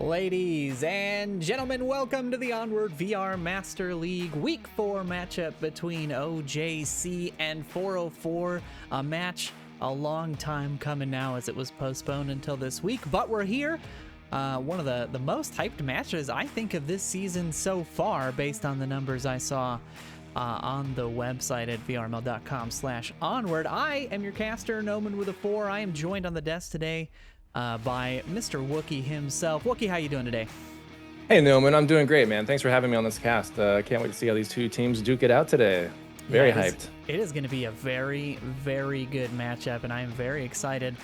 Ladies and gentlemen, welcome to the Onward VR Master League Week 4 matchup between OJC and 404. A match a long time coming now as it was postponed until this week, but we're here. One of the most hyped matches, I think, of this season so far, based on the numbers I saw on the website at vrml.com/onward. I am your caster, Noman with a 4. I am joined on the desk today by Mr. Wookie himself. Wookie, how you doing today? Hey, Noman, I'm doing great, man. Thanks for having me on this cast. Can't wait to see how these two teams duke it out today. Very hyped. It is going to be a very, very good matchup, and I am very excited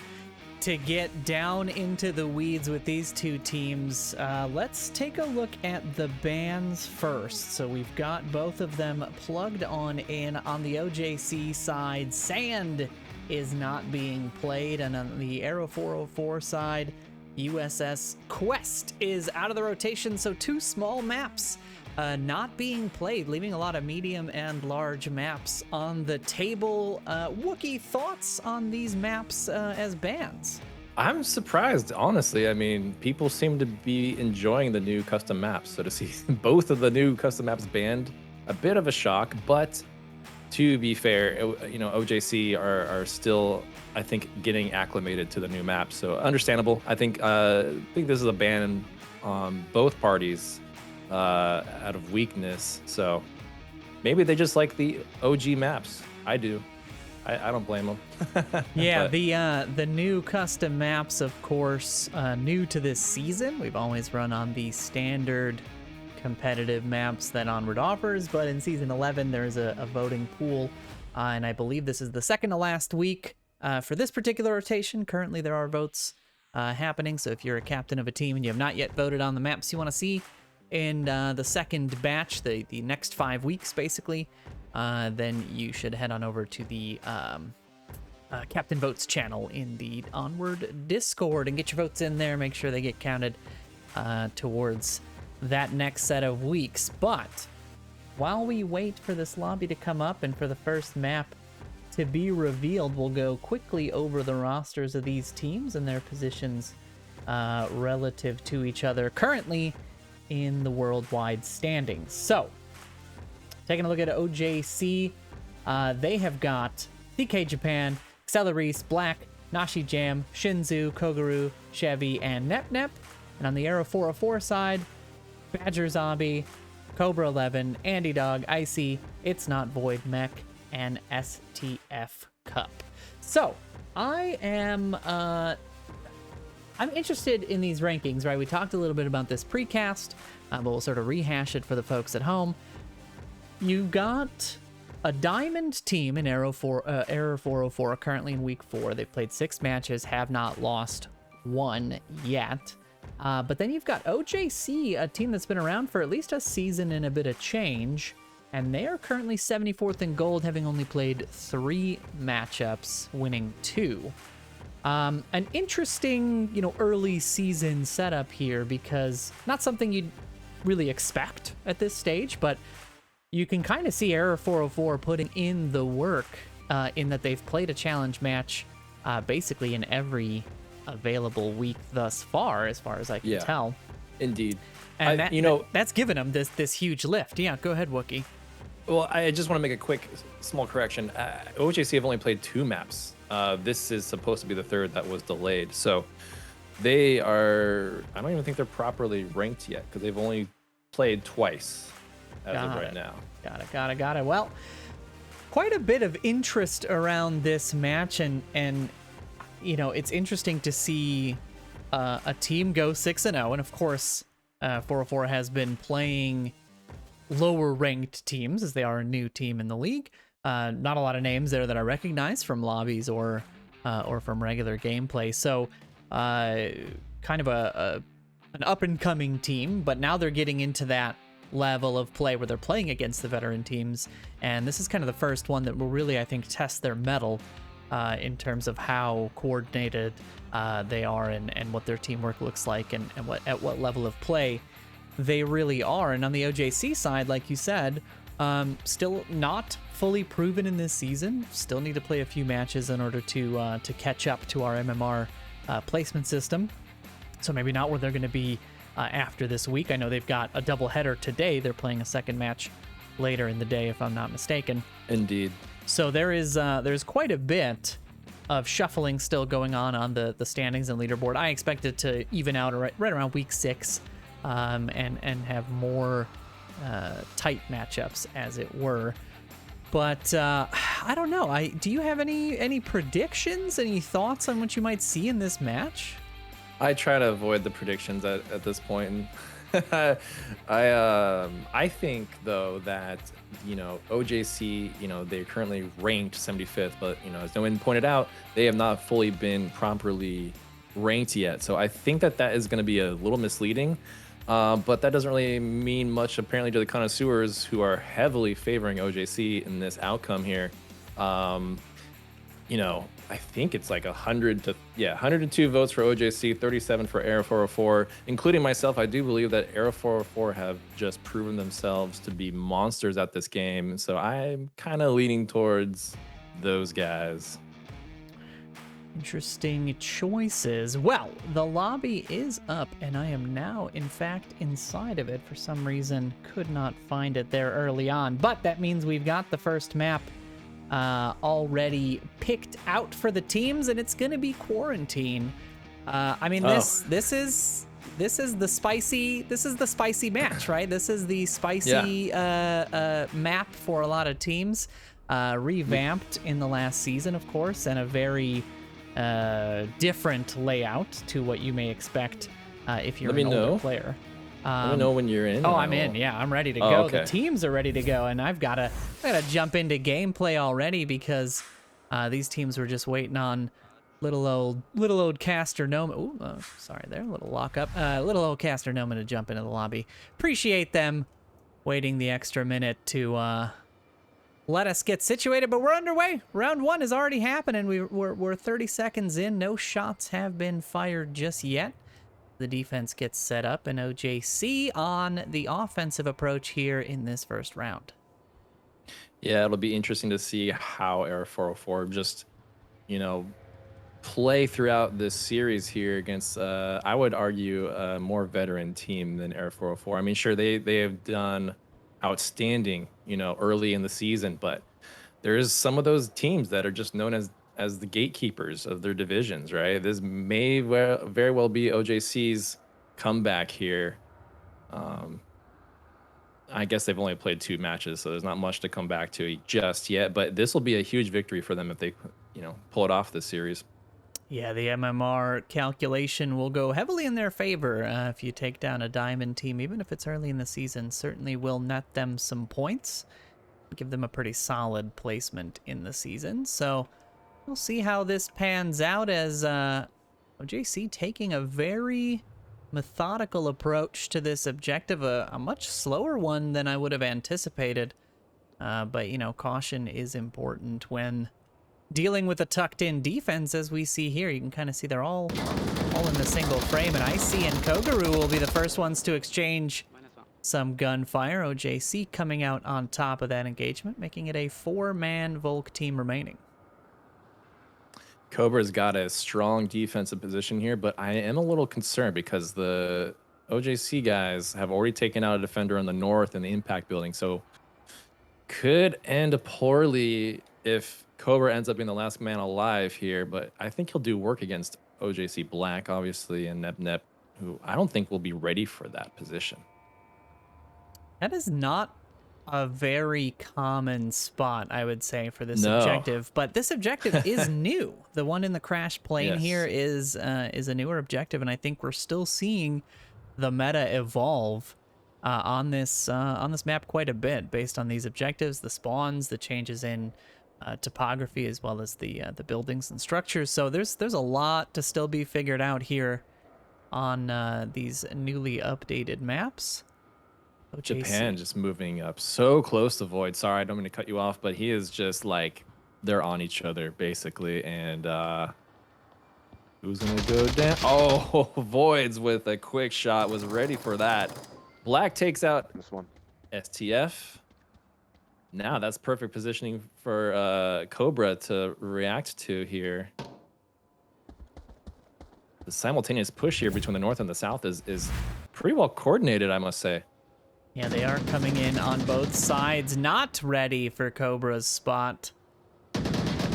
to get down into the weeds with these two teams. Let's take a look at the bans first. So we've got both of them plugged in. On the OJC side, Sand is not being played, and on the Aero 404 side, USS Quest is out of the rotation. So two small maps not being played, leaving a lot of medium and large maps on the table. Wookie, thoughts on these maps as bans? I'm surprised, honestly. I mean, people seem to be enjoying the new custom maps. So to see both of the new custom maps banned, a bit of a shock. But to be fair, you know, OJC are still, I think, getting acclimated to the new maps. So understandable. I think this is a ban on both parties out of weakness. So maybe they just like the OG maps. I do. I don't blame them. Yeah, the new custom maps, of course, new to this season. We've always run on the standard competitive maps that Onward offers, but in season 11 there's a voting pool, and I believe this is the second to last week for this particular rotation. Currently there are votes happening, so if you're a captain of a team and you have not yet voted on the maps you want to see in the second batch, the next 5 weeks basically, then you should head on over to the Captain Votes channel in the Onward Discord and get your votes in there. Make sure they get counted towards that next set of weeks. But while we wait for this lobby to come up and for the first map to be revealed, we'll go quickly over the rosters of these teams and their positions relative to each other currently in the worldwide standings. So taking a look at OJC, they have got DK Japan, Accelerise, Black, Nashi Jam, Shinzu, Koguru, Chevy, and Nep Nep. And on the Aero 404 side, Badger Zombie, Cobra 11, Andy Dog, Icy, It's Not Void Mech, and STF Cup. So I'm interested in these rankings, right? We talked a little bit about this precast, but we'll sort of rehash it for the folks at home. You got a diamond team in Aero 404 currently in week 4. They've played 6 matches, have not lost one yet. But then you've got OJC, a team that's been around for at least a season and a bit of change, and they are currently 74th in gold, having only played 3 matchups, winning 2. An interesting, early season setup here, because not something you'd really expect at this stage, but you can kind of see Aero 404 putting in the work in that they've played a challenge match basically in every available week thus far as I can tell. Indeed. And that's given them this huge lift. Yeah, go ahead, Wookie. Well, I just want to make a quick, small correction. OJC have only played 2 maps. This is supposed to be the 3rd that was delayed. So they are, I don't even think they're properly ranked yet because they've only played twice as of right now. Got it. Well, quite a bit of interest around this match, and it's interesting to see a team go 6-0, and of course 404 has been playing lower ranked teams as they are a new team in the league. Not a lot of names there that I recognize from lobbies or from regular gameplay, so kind of an up and coming team, but now they're getting into that level of play where they're playing against the veteran teams, and this is kind of the first one that will really, I think, test their mettle in terms of how coordinated they are and what their teamwork looks like and at what level of play they really are. And on the OJC side, like you said, still not fully proven in this season. Still need to play a few matches in order to catch up to our MMR placement system. So maybe not where they're going to be after this week. I know they've got a doubleheader today. They're playing a second match later in the day, if I'm not mistaken. Indeed. So there's quite a bit of shuffling still going on the standings and leaderboard. I expect it to even out right around week 6, and have more tight matchups, as it were. But I don't know. Do you have any predictions, any thoughts on what you might see in this match? I try to avoid the predictions at this point. I think though that OJC, they're currently ranked 75th, but as Nolan pointed out, they have not fully been properly ranked yet. So I think that is going to be a little misleading. But that doesn't really mean much apparently to the connoisseurs who are heavily favoring OJC in this outcome here. I think it's like 102 votes for OJC, 37 for Era 404, including myself. I do believe that Era 404 have just proven themselves to be monsters at this game. So I'm kind of leaning towards those guys. Interesting choices. Well, the lobby is up, and I am now, in fact, inside of it. For some reason, could not find it there early on. But that means we've got the first map already picked out for the teams, and it's going to be Quarantine. This is the spicy match, right? This is the spicy map for a lot of teams. Revamped in the last season, of course, and a very different layout to what you may expect if you're an older player. Let me know when you're in. I'm in. Yeah, I'm ready to go. Okay. The teams are ready to go, and I gotta jump into gameplay already because these teams were just waiting on little old Caster Noma. Sorry, there, a little lockup. Little old Caster Noma to jump into the lobby. Appreciate them waiting the extra minute to let us get situated, but we're underway. Round 1 is already happening. We're 30 seconds in. No shots have been fired just yet. The defense gets set up, and OJC on the offensive approach here in this first round. Yeah, it'll be interesting to see how Era 404 just, play throughout this series here against, I would argue, a more veteran team than Era 404. I mean, sure, they have done outstanding, early in the season, but there's some of those teams that are just known as the gatekeepers of their divisions, right? This may very well be OJC's comeback here. I guess they've only played 2 matches, so there's not much to come back to just yet, but this will be a huge victory for them if they, pull it off this series. Yeah, the MMR calculation will go heavily in their favor. If you take down a diamond team, even if it's early in the season, certainly will net them some points, give them a pretty solid placement in the season. So we'll see how this pans out as OJC taking a very methodical approach to this objective, a much slower one than I would have anticipated. But, caution is important when dealing with a tucked-in defense, as we see here. You can kind of see they're all in the single frame, and Icy and Kogaru will be the first ones to exchange some gunfire. OJC coming out on top of that engagement, making it a 4-man Volk team remaining. Cobra's got a strong defensive position here, but I am a little concerned because the OJC guys have already taken out a defender on the north in the impact building, so could end poorly if Cobra ends up being the last man alive here, but I think he'll do work against OJC Black, obviously, and Nep, who I don't think will be ready for that position. That is not a very common spot, I would say, for this objective, but this objective is new. The one in the crash plane here is a newer objective, and I think we're still seeing the meta evolve on this map quite a bit based on these objectives, the spawns, the changes in topography, as well as the buildings and structures. So there's a lot to still be figured out here on these newly updated maps. OJC. Japan just moving up so close to Void. Sorry, I don't mean to cut you off, but he is just like, they're on each other basically. And who's gonna go down? Oh, Voids with a quick shot, was ready for that. Black takes out this one. STF. Now that's perfect positioning for Cobra to react to here. The simultaneous push here between the north and the south is pretty well coordinated, I must say. Yeah, they are coming in on both sides, not ready for Cobra's spot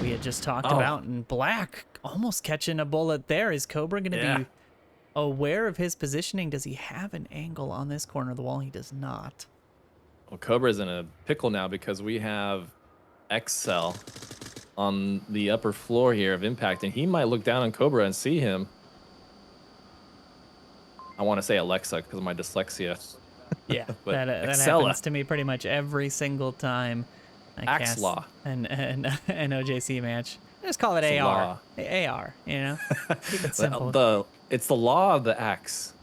we had just talked about. And Black almost catching a bullet there. Is Cobra going to be aware of his positioning? Does he have an angle on this corner of the wall? He does not. Well, Cobra's in a pickle now because we have Excel on the upper floor here of Impact, and he might look down on Cobra and see him. I want to say Alexa because of my dyslexia. Yeah, But that Excella. happens to me pretty much every single time I cast Axlaw. an OJC match. I just call it It's a AR. law. AR, you know? Keep it simple. It's the law of the axe.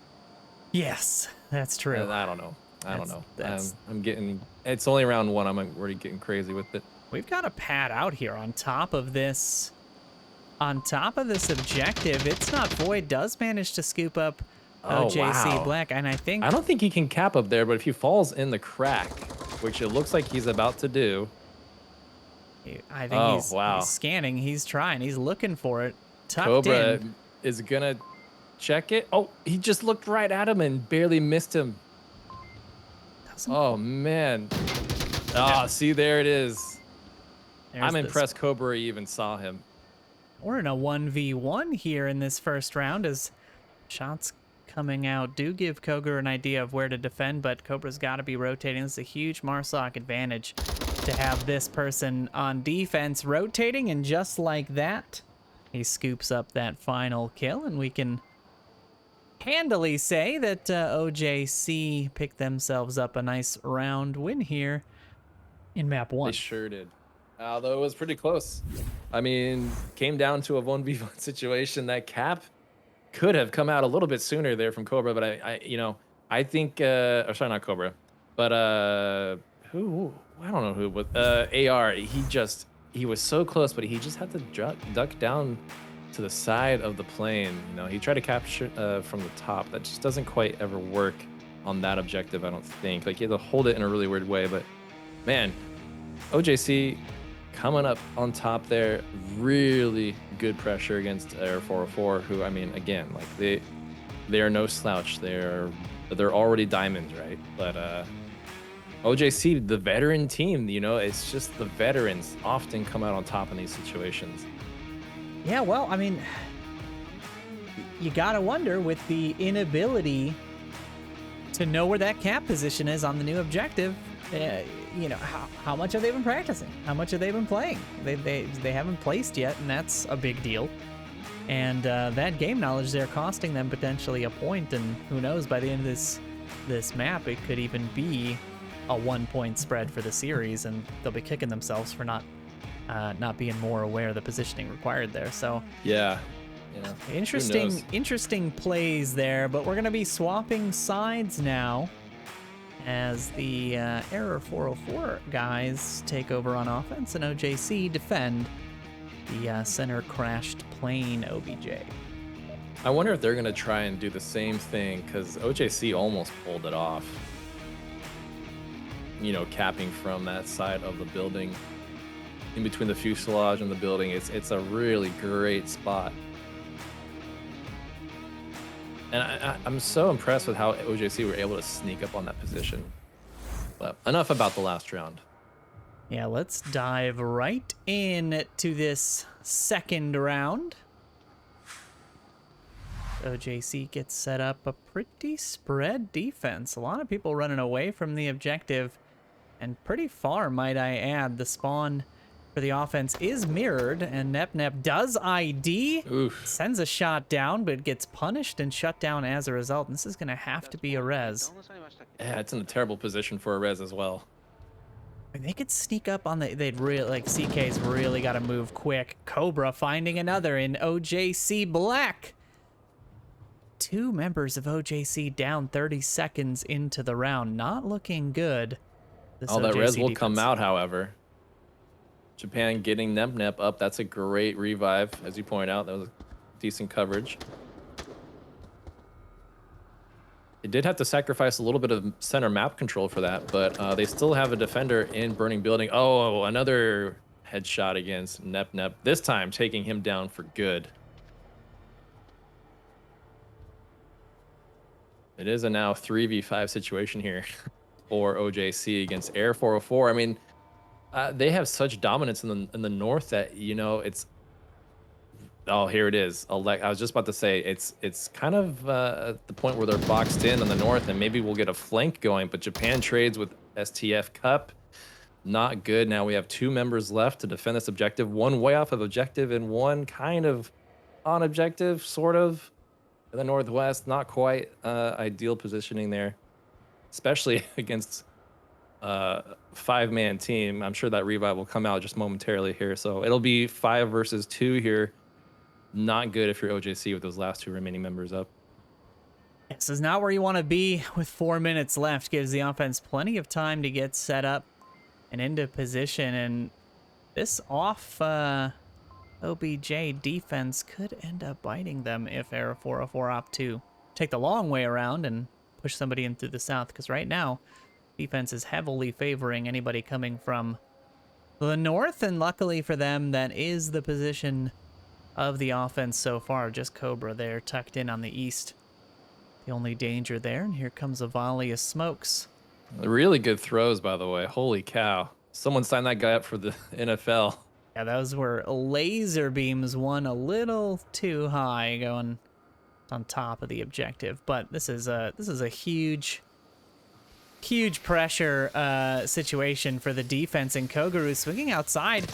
Yes, that's true. I don't know. I don't know. That's- I'm getting. It's only round one. I'm already getting crazy with it. We've got a pad out here on top of this. On top of this objective, It's Not Void does manage to scoop up OJC wow. Black, and I don't think he can cap up there, but if he falls in the crack, which it looks like he's about to do. I think he's scanning, he's trying, he's looking for it. Tucked Cobra in. is gonna check it. Oh, he just looked right at him and barely missed him. Oh man. Ah, see, there it is. I'm impressed Cobra even saw him. We're in a 1v1 here in this first round as shots coming out do give Cobra an idea of where to defend, but Cobra's got to be rotating. This is a huge Marsoc advantage to have this person on defense rotating, and just like that, he scoops up that final kill, and we can handily say that OJC picked themselves up a nice round win here in map 1. They sure did. Although it was pretty close. I mean, came down to a 1v1 situation. That cap could have come out a little bit sooner there from Cobra, but I think, or sorry, not Cobra, but who? I don't know who, but AR. He was so close, but he just had to duck down to the side of the plane. You know, he tried to capture from the top. That just doesn't quite ever work on that objective, I don't think. Like, you have to hold it in a really weird way, but man, OJC coming up on top there, really good pressure against Air 404, who, I mean, again, like they are no slouch. They're already diamonds, right? But OJC, the veteran team, you know, it's just the veterans often come out on top in these situations. Yeah, well, I mean, you gotta wonder with the inability to know where that cap position is on the new objective. You know, how much have they been practicing? How much have they been playing? They haven't placed yet, and that's a big deal. And that game knowledge there costing them potentially a point, and who knows, by the end of this map, it could even be a 1-point spread for the series, and they'll be kicking themselves for not being more aware of the positioning required there. So yeah. Interesting plays there, but we're gonna be swapping sides now as the Error 404 guys take over on offense and OJC defend the center crashed plane OBJ. I wonder if they're going to try and do the same thing, because OJC almost pulled it off. You know, capping from that side of the building, in between the fuselage and the building. It's a really great spot. And I'm so impressed with how OJC were able to sneak up on that position. But enough about the last round. Yeah, let's dive right in to this second round. OJC gets set up a pretty spread defense. A lot of people running away from the objective, and pretty far, might I add. The spawn for the offense is mirrored, and Nep does ID. Oof. Sends a shot down, but gets punished and shut down as a result. And this is going to have to be a res. Yeah, it's in a terrible position for a res as well. I mean, they could sneak up on they'd really, like, CK's really got to move quick. Cobra finding another in OJC Black. 2 members of OJC down 30 seconds into the round. Not looking good. That res will come out, however. Japan getting Nep up. That's a great revive, as you point out. That was decent coverage. They did have to sacrifice a little bit of center map control for that, but they still have a defender in burning building. Oh, another headshot against Nep. This time taking him down for good. It is a now 3v5 situation here for OJC against Air 404. I mean, they have such dominance in the north that it's. Oh, here it is. I was just about to say it's kind of at the point where they're boxed in on the north, and maybe we'll get a flank going. But Japan trades with STF Cup. Not good. Now we have 2 members left to defend this objective. One way off of objective and one kind of on objective, sort of. In the northwest, not quite ideal positioning there, especially against 5-man team. I'm sure that revive will come out just momentarily here. So it'll be 5 versus 2 here. Not good if you're OJC with those last 2 remaining members up. This is not where you want to be with 4 minutes left. Gives the offense plenty of time to get set up and into position. And this off OBJ defense could end up biting them if Air 404 opt to take the long way around and push somebody in through the south. Because right now, defense is heavily favoring anybody coming from the north. And luckily for them, that is the position of the offense so far. Just Cobra there tucked in on the east. The only danger there. And here comes a volley of smokes. Really good throws, by the way. Holy cow. Someone signed that guy up for the NFL. Yeah, those were laser beams, one a little too high going on top of the objective. But this is a huge pressure situation for the defense, and Kogaru swinging outside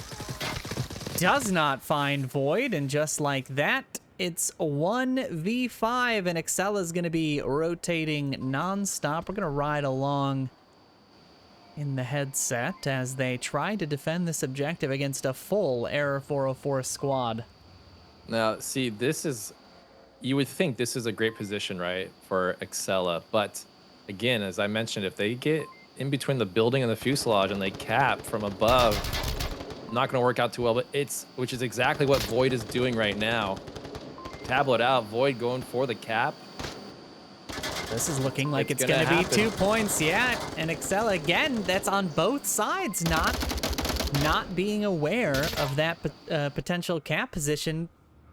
does not find Void, and just like that, it's 1v5, and Excella's going to be rotating nonstop. We're going to ride along in the headset as they try to defend this objective against a full Error 404 squad. Now, see, you would think this is a great position, right, for Excella, but again, as I mentioned, if they get in between the building and the fuselage and they cap from above, not going to work out too well, but which is exactly what Void is doing right now. Tablet out, Void going for the cap. This is looking like it's going to be 2 points, yeah. And Excella, again, that's on both sides, not being aware of that potential cap position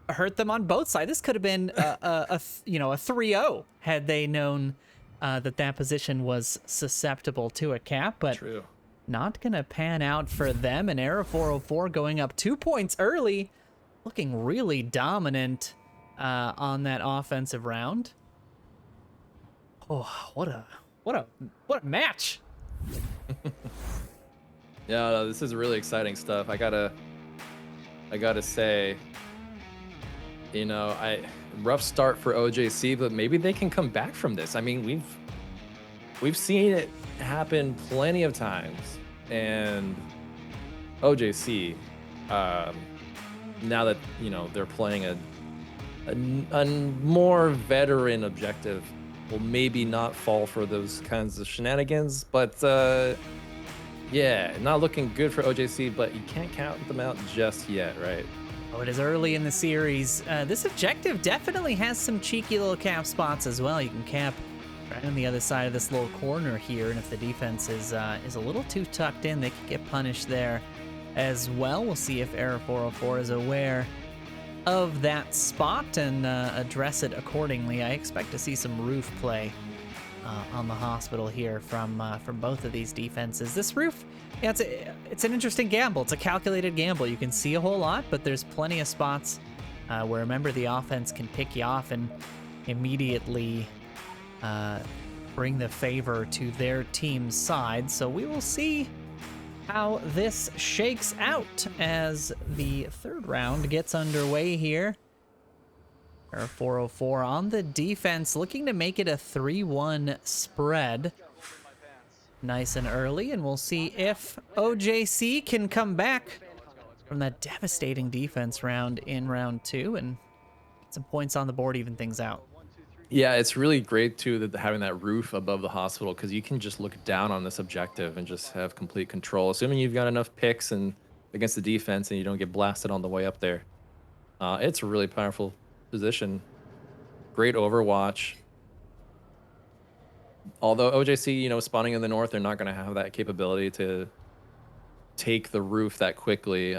hurt them on both sides. This could have been a 3-0 had they known that position was susceptible to a cap, but True. Not going to pan out for them. And Error 404 going up 2 points early, looking really dominant on that offensive round. Oh, what a match. Yeah, no, this is really exciting stuff. I gotta say, rough start for OJC, but maybe they can come back from this. I mean, we've seen it happen plenty of times, and OJC, now that they're playing a more veteran objective, will maybe not fall for those kinds of shenanigans, but yeah, not looking good for OJC, but you can't count them out just yet, right? Oh, it is early in the series. This objective definitely has some cheeky little cap spots as well. You can cap right on the other side of this little corner here, and if the defense is a little too tucked in, they could get punished there as well. We'll see if Error 404 is aware of that spot and address it accordingly. I expect to see some roof play on the hospital here from both of these defenses. This roof, yeah, it's an interesting gamble. It's a calculated gamble. You can see a whole lot, but there's plenty of spots where a member of the offense can pick you off and immediately bring the favor to their team's side. So we will see how this shakes out as the third round gets underway here. Or 404 on the defense, looking to make it a 3-1 spread. Nice and early, and we'll see if OJC can come back from that devastating defense round in round 2 and get some points on the board, even things out. Yeah, it's really great too that having that roof above the hospital, because you can just look down on this objective and just have complete control, assuming you've got enough picks and against the defense and you don't get blasted on the way up there. It's a really powerful position. Great overwatch. Although OJC, spawning in the north, they're not going to have that capability to take the roof that quickly.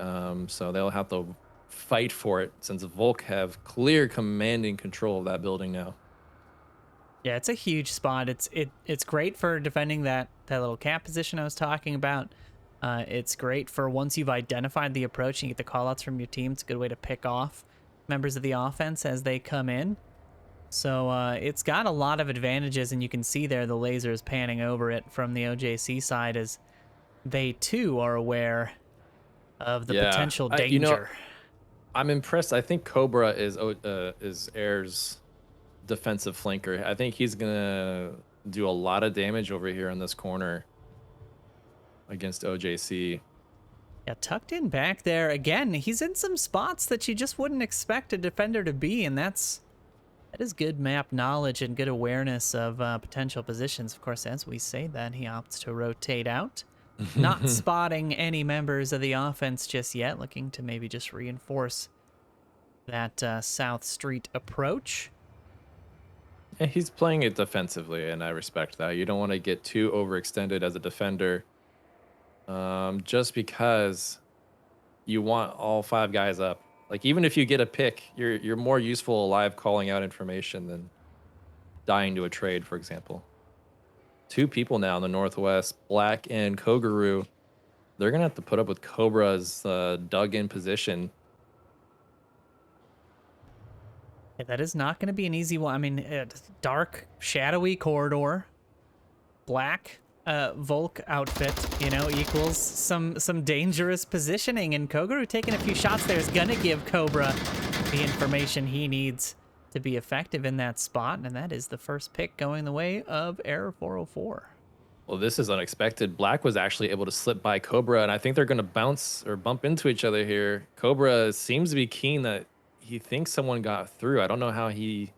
So they'll have to fight for it since Volk have clear commanding control of that building now. Yeah, it's a huge spot. It's great for defending that little cap position I was talking about. It's great for once you've identified the approach and you get the callouts from your team. It's a good way to pick off members of the offense as they come in. So it's got a lot of advantages, and you can see there the lasers panning over it from the OJC side as they too are aware of the potential danger. I'm impressed. I think Cobra is Air's defensive flanker. I think he's gonna do a lot of damage over here in this corner against OJC. Yeah, tucked in back there. Again, he's in some spots that you just wouldn't expect a defender to be, and that is good map knowledge and good awareness of potential positions. Of course, as we say that, he opts to rotate out. Not spotting any members of the offense just yet, looking to maybe just reinforce that South Street approach. Yeah, he's playing it defensively, and I respect that. You don't want to get too overextended as a defender, just because you want all 5 guys up. Like, even if you get a pick, you're more useful alive calling out information than dying to a trade, for example. 2 people now in the Northwest, Black and Koguru. They're going to have to put up with Cobra's dug-in position. Yeah, that is not going to be an easy one. I mean, dark, shadowy corridor, black Volk outfit, equals some dangerous positioning. And Koguru taking a few shots there is going to give Cobra the information he needs to be effective in that spot. And that is the first pick going the way of Error 404. Well, this is unexpected. Black was actually able to slip by Cobra, and I think they're going to bounce or bump into each other here. Cobra seems to be keen that he thinks someone got through. I don't know how he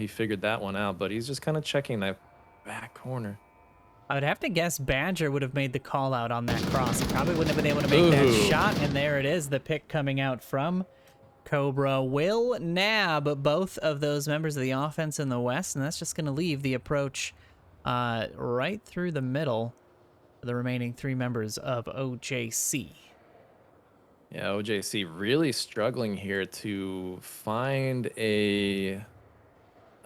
figured that one out, but he's just kind of checking that back corner. I would have to guess Badger would have made the call out on that cross. He probably wouldn't have been able to make that shot, and there it is, the pick coming out from Cobra will nab both of those members of the offense in the west, and that's just going to leave the approach right through the middle for the remaining 3 members of OJC. Yeah, OJC really struggling here to find a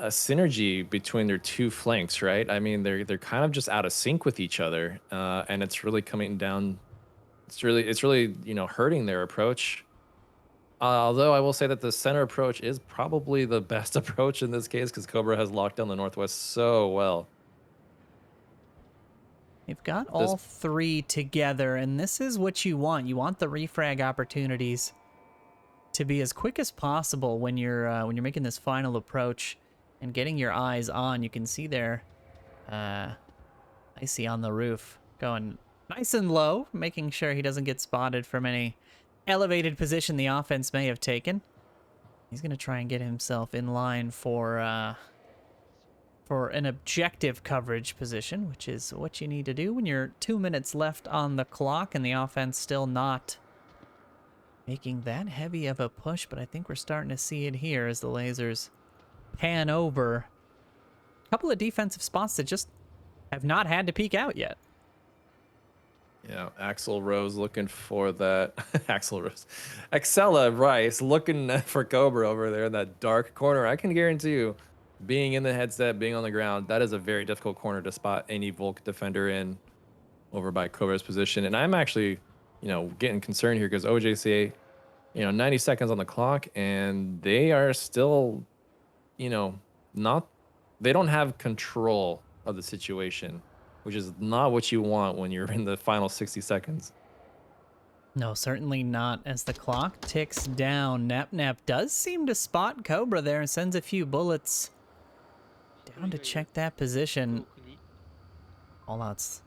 synergy between their 2 flanks, right? I mean, they're kind of just out of sync with each other, and it's really coming down. It's really hurting their approach. Although I will say that the center approach is probably the best approach in this case because Cobra has locked down the Northwest so well. You've got all 3 together, and this is what you want. You want the refrag opportunities to be as quick as possible when you're making this final approach and getting your eyes on. You can see there, Icy on the roof going nice and low, making sure he doesn't get spotted from any elevated position the offense may have taken. He's going to try and get himself in line for an objective coverage position, which is what you need to do when you're 2 minutes left on the clock and the offense still not making that heavy of a push. But I think we're starting to see it here as the lasers pan over a couple of defensive spots that just have not had to peek out yet. Yeah, Axel Rose looking for that. Axel Rose. Axella Rice looking for Cobra over there in that dark corner. I can guarantee you, being in the headset, being on the ground, that is a very difficult corner to spot any Volk defender in over by Cobra's position. And I'm actually, getting concerned here because OJC, 90 seconds on the clock, and they are still, they don't have control of the situation, which is not what you want when you're in the final 60 seconds. No, certainly not. As the clock ticks down, Nap does seem to spot Cobra there and sends a few bullets down to check that position. All-outs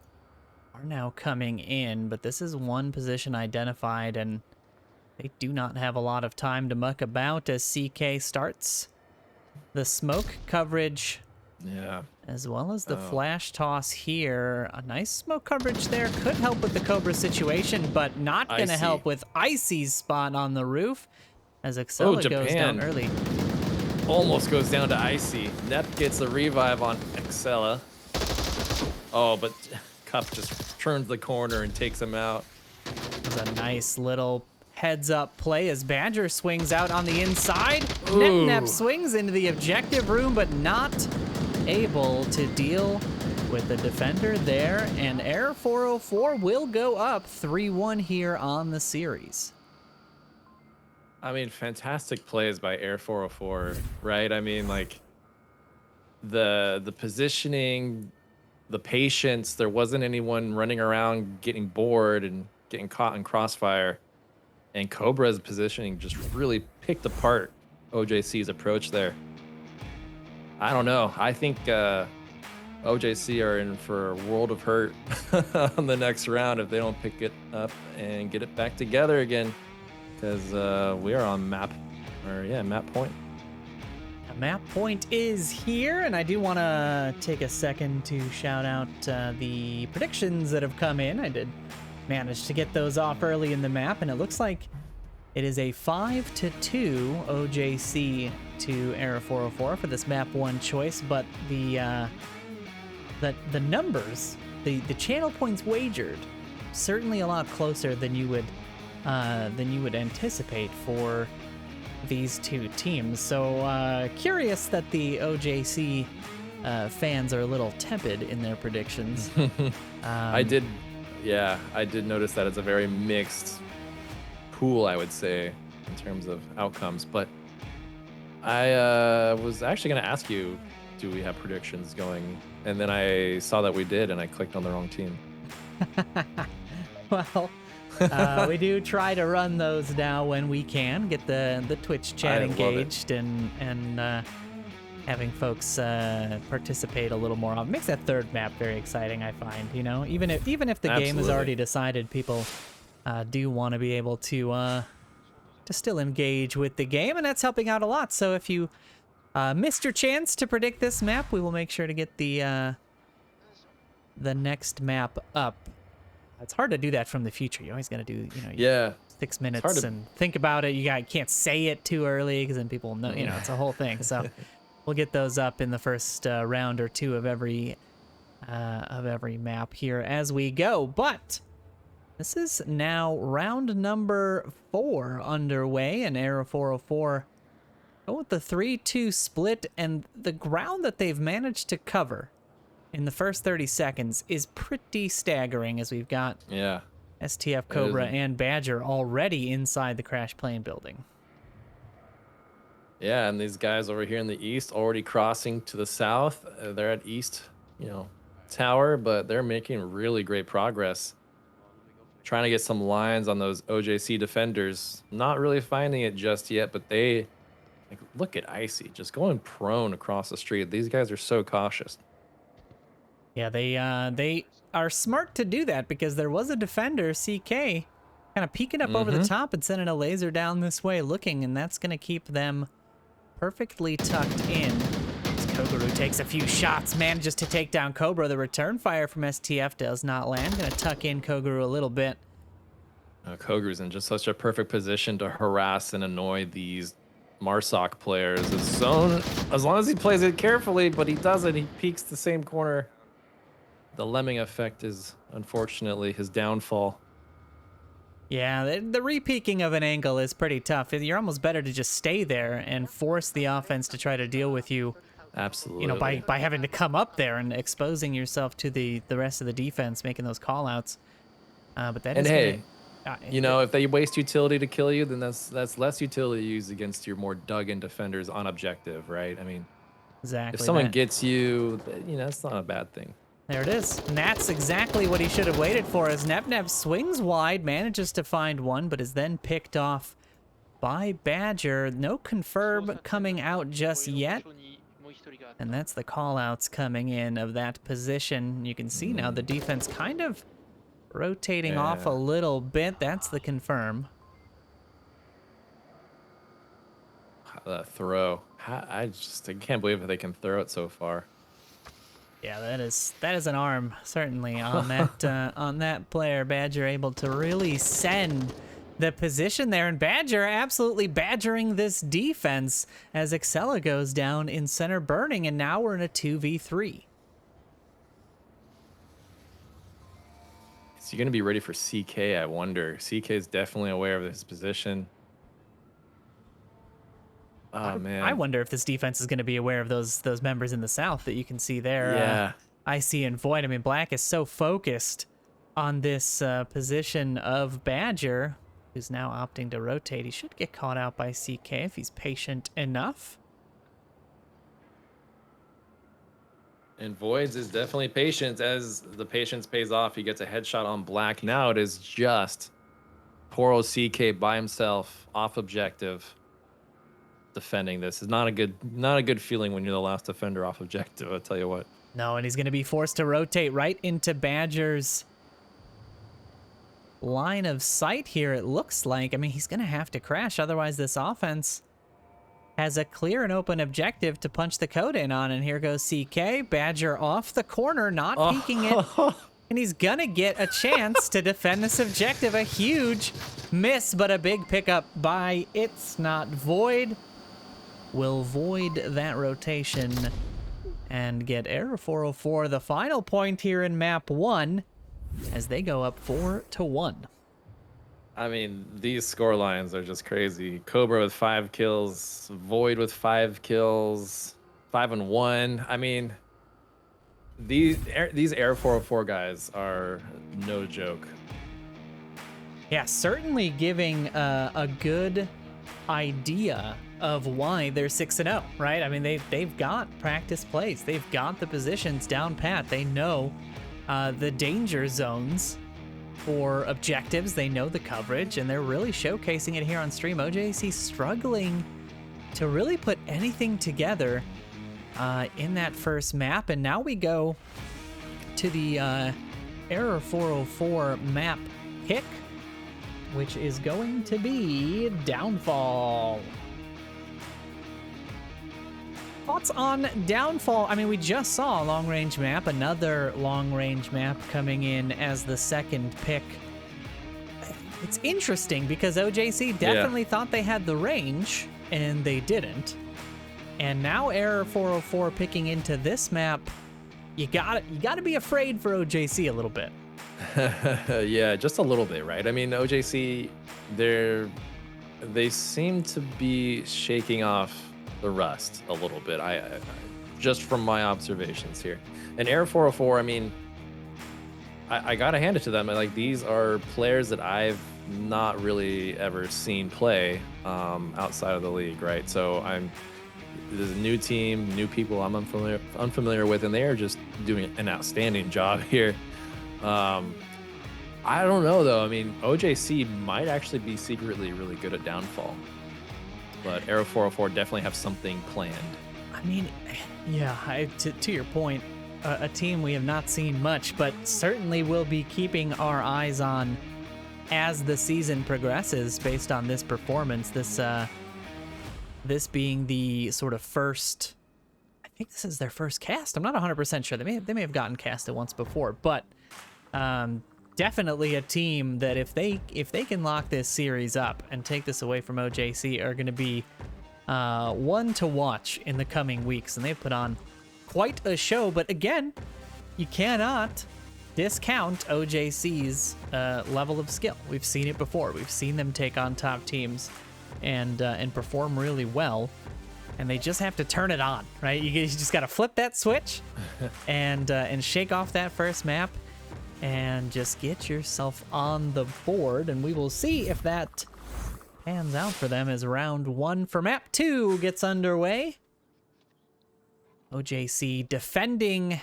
are now coming in, but this is one position identified, and they do not have a lot of time to muck about as CK starts the smoke coverage. Yeah. As well as the flash toss here. A nice smoke coverage there could help with the Cobra situation, but not going to help with Icy's spot on the roof as Axella goes down early. Almost goes down to Icy. Nep gets the revive on Axella. Oh, but Cup just turns the corner and takes him out. It was a nice little heads-up play as Badger swings out on the inside. Nep swings into the objective room, but not able to deal with the defender there, and Air 404 will go up 3-1 here on the series. I mean, fantastic plays by Air 404, right? I mean, like the positioning, the patience. There wasn't anyone running around getting bored and getting caught in crossfire. And Cobra's positioning just really picked apart OJC's approach there. I don't know. I think OJC are in for a world of hurt on the next round if they don't pick it up and get it back together again. Because we are on map point. Map point is here, and I do want to take a second to shout out the predictions that have come in. I did manage to get those off early in the map, and it looks like it is a 5-2 OJC to Air 404 for this map 1 choice, but the numbers, the channel points wagered, certainly a lot closer than you would anticipate for these two teams. So curious that the OJC fans are a little tepid in their predictions. I did notice that it's a very mixed pool, I would say, in terms of outcomes. But I was actually going to ask you, do we have predictions going? And then I saw that we did, and I clicked on the wrong team. Well, we do try to run those now when we can, get the Twitch chat engaged and having folks participate a little more. It makes that third map very exciting, I find. You know, even if the game is already decided, people do want to be able to still engage with the game, and that's helping out a lot. So if you missed your chance to predict this map, we will make sure to get the next map up. It's hard to do that from the future. You always got to do, 6 minutes and think about it. You can't say it too early because then people know, it's a whole thing. So we'll get those up in the first round or two of every map here as we go. But this is now round number 4 underway, and Air 404 go with the 3-2 split, and the ground that they've managed to cover in the first 30 seconds is pretty staggering, as we've got STF Cobra and Badger already inside the crash plane building. Yeah, and these guys over here in the east already crossing to the south. They're at east, tower, but they're making really great progress. Trying to get some lines on those OJC defenders. Not really finding it just yet, but look at Icy just going prone across the street. These guys are so cautious. Yeah, they are smart to do that because there was a defender, CK, kind of peeking up over the top and sending a laser down this way looking, and that's going to keep them perfectly tucked in. As Koguru takes a few shots, manages to take down Cobra. The return fire from STF does not land. Going to tuck in Koguru a little bit. Koguru's in just such a perfect position to harass and annoy these Marsoc players. As long as he plays it carefully, but he doesn't. He peeks the same corner. The lemming effect is, unfortunately, his downfall. Yeah, the re-peeking of an angle is pretty tough. You're almost better to just stay there and force the offense to try to deal with you. Absolutely. By having to come up there and exposing yourself to the rest of the defense, making those call-outs. But that if they waste utility to kill you, then that's less utility used against your more dug-in defenders on objective, right? I mean, exactly. If someone gets you, it's not a bad thing. There it is. And that's exactly what he should have waited for, as Nep swings wide, manages to find one, but is then picked off by Badger. No confirm coming out just yet. And that's the call-outs coming in of that position. You can see now the defense kind of rotating off a little bit. That's the confirm. The throw. I can't believe that they can throw it so far. Yeah, that is an arm, certainly, on that player. Badger able to really send the position there, and Badger absolutely badgering this defense as Excella goes down in center burning, and now we're in a 2v3. Is he going to be ready for CK, I wonder? CK is definitely aware of his position. Oh I man. wonder if this defense is going to be aware of those members in the south that you can see there. Yeah. IC and Void. I mean, Black is so focused on this position of Badger, who's now opting to rotate. He should get caught out by CK if he's patient enough. And Voids is definitely patient. As the patience pays off, he gets a headshot on Black. Now it is just poor old CK by himself, off objective, defending this. Is not a good feeling when you're the last defender off objective, I'll tell you what. No, and he's going to be forced to rotate right into Badger's line of sight here, it looks like. I mean, he's going to have to crash, otherwise this offense has a clear and open objective to punch the code in on, and here goes CK. Badger off the corner, not peeking it, and he's gonna get a chance to defend this objective. A huge miss, but a big pickup by It's Not Void. Will void that rotation and get Error 404 the final point here in map 1 as they go up 4-1. I mean, these score lines are just crazy. Cobra with 5 kills, Void with 5 kills, 5 and 1. I mean, these Air 404 guys are no joke. Yeah, certainly giving a good idea of why they're 6-0, right? I mean, they've got practice plays. They've got the positions down pat. They know the danger zones for objectives. They know the coverage, and they're really showcasing it here on stream. OJC struggling to really put anything together in that first map, and now we go to the Error 404 map pick, which is going to be Downfall. Thoughts on Downfall? I mean, we just saw a long-range map, another long-range map coming in as the second pick. It's interesting because OJC definitely thought they had the range, and they didn't. And now Error 404 picking into this map, you gotta be afraid for OJC a little bit. Yeah, just a little bit, right? I mean, OJC, they seem to be shaking off the rust a little bit. I just from my observations here. And Air 404, I mean, I gotta hand it to them. Like, these are players that I've not really ever seen play outside of the league, right? So there's a new team, new people I'm unfamiliar with, and they are just doing an outstanding job here. I don't know though. I mean, OJC might actually be secretly really good at Downfall, but Aero 404 definitely have something planned. I mean, yeah, to your point, a team we have not seen much, but certainly will be keeping our eyes on as the season progresses based on this performance. This being the sort of first, I think this is their first cast. I'm not 100% sure. They may have gotten casted once before, but definitely a team that if they can lock this series up and take this away from OJC are going to be one to watch in the coming weeks. And they've put on quite a show, but again, you cannot discount OJC's level of skill. We've seen it before. We've seen them take on top teams and perform really well, and they just have to turn it on, right? You just got to flip that switch and shake off that first map and just get yourself on the board, and we will see if that pans out for them as round 1 for map 2 gets underway. OJC defending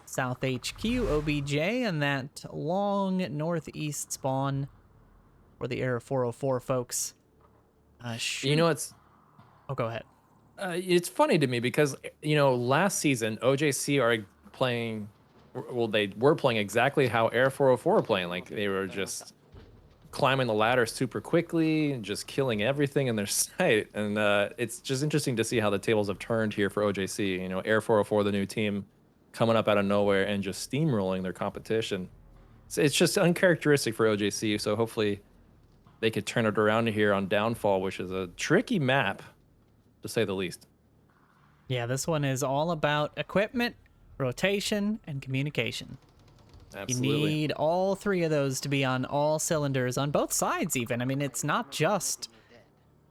South HQ, OBJ, and that long northeast spawn for the Era 404 folks. You know, it's... Oh, go ahead. It's funny to me because, you know, last season, OJC are playing... Well, they were playing exactly how Air 404 were playing. Like, they were just climbing the ladder super quickly and just killing everything in their sight. And it's just interesting to see how the tables have turned here for OJC. You know, Air 404, the new team, coming up out of nowhere and just steamrolling their competition. So it's just uncharacteristic for OJC. So hopefully they could turn it around here on Downfall, which is a tricky map, to say the least. Yeah, this one is all about equipment, rotation, and communication. Absolutely. You need all 3 of those to be on all cylinders on both sides even. I mean, it's not just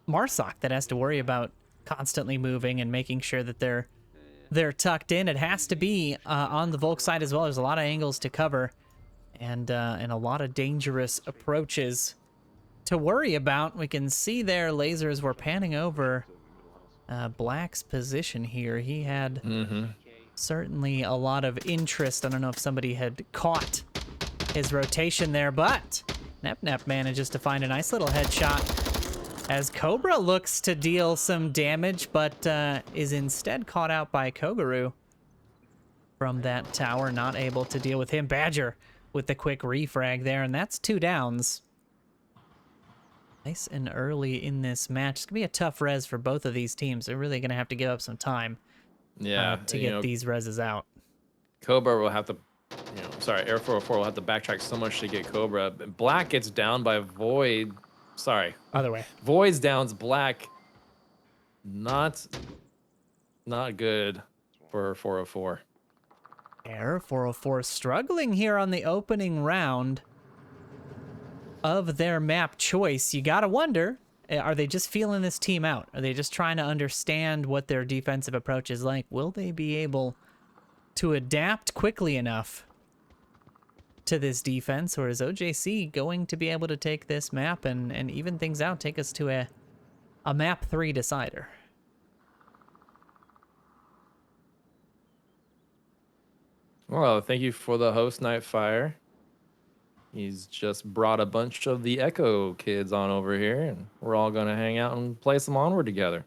Marsoc that has to worry about constantly moving and making sure that they're tucked in. It has to be on the Volk side as well. There's a lot of angles to cover and a lot of dangerous approaches to worry about. We can see their lasers were panning over Black's position here. He had certainly a lot of interest. I don't know if somebody had caught his rotation there, but Nep manages to find a nice little headshot as Cobra looks to deal some damage, but is instead caught out by Kogaru from that tower, not able to deal with him. Badger with the quick refrag there, and that's 2 downs. Nice and early in this match. It's going to be a tough res for both of these teams. They're really going to have to give up some time to get these reses out. Cobra will have to, Air 404 will have to backtrack so much to get Cobra. Black gets down by Void. Sorry. Other way. Void's downs Black. Not good for 404. Air 404 struggling here on the opening round of their map choice. You gotta wonder, are they just feeling this team out? Are they just trying to understand what their defensive approach is like? Will they be able to adapt quickly enough to this defense, or is OJC going to be able to take this map and even things out, take us to a map 3 decider? Well, thank you for the host, Nightfire. He's just brought a bunch of the Echo kids on over here, and we're all going to hang out and play some Onward together.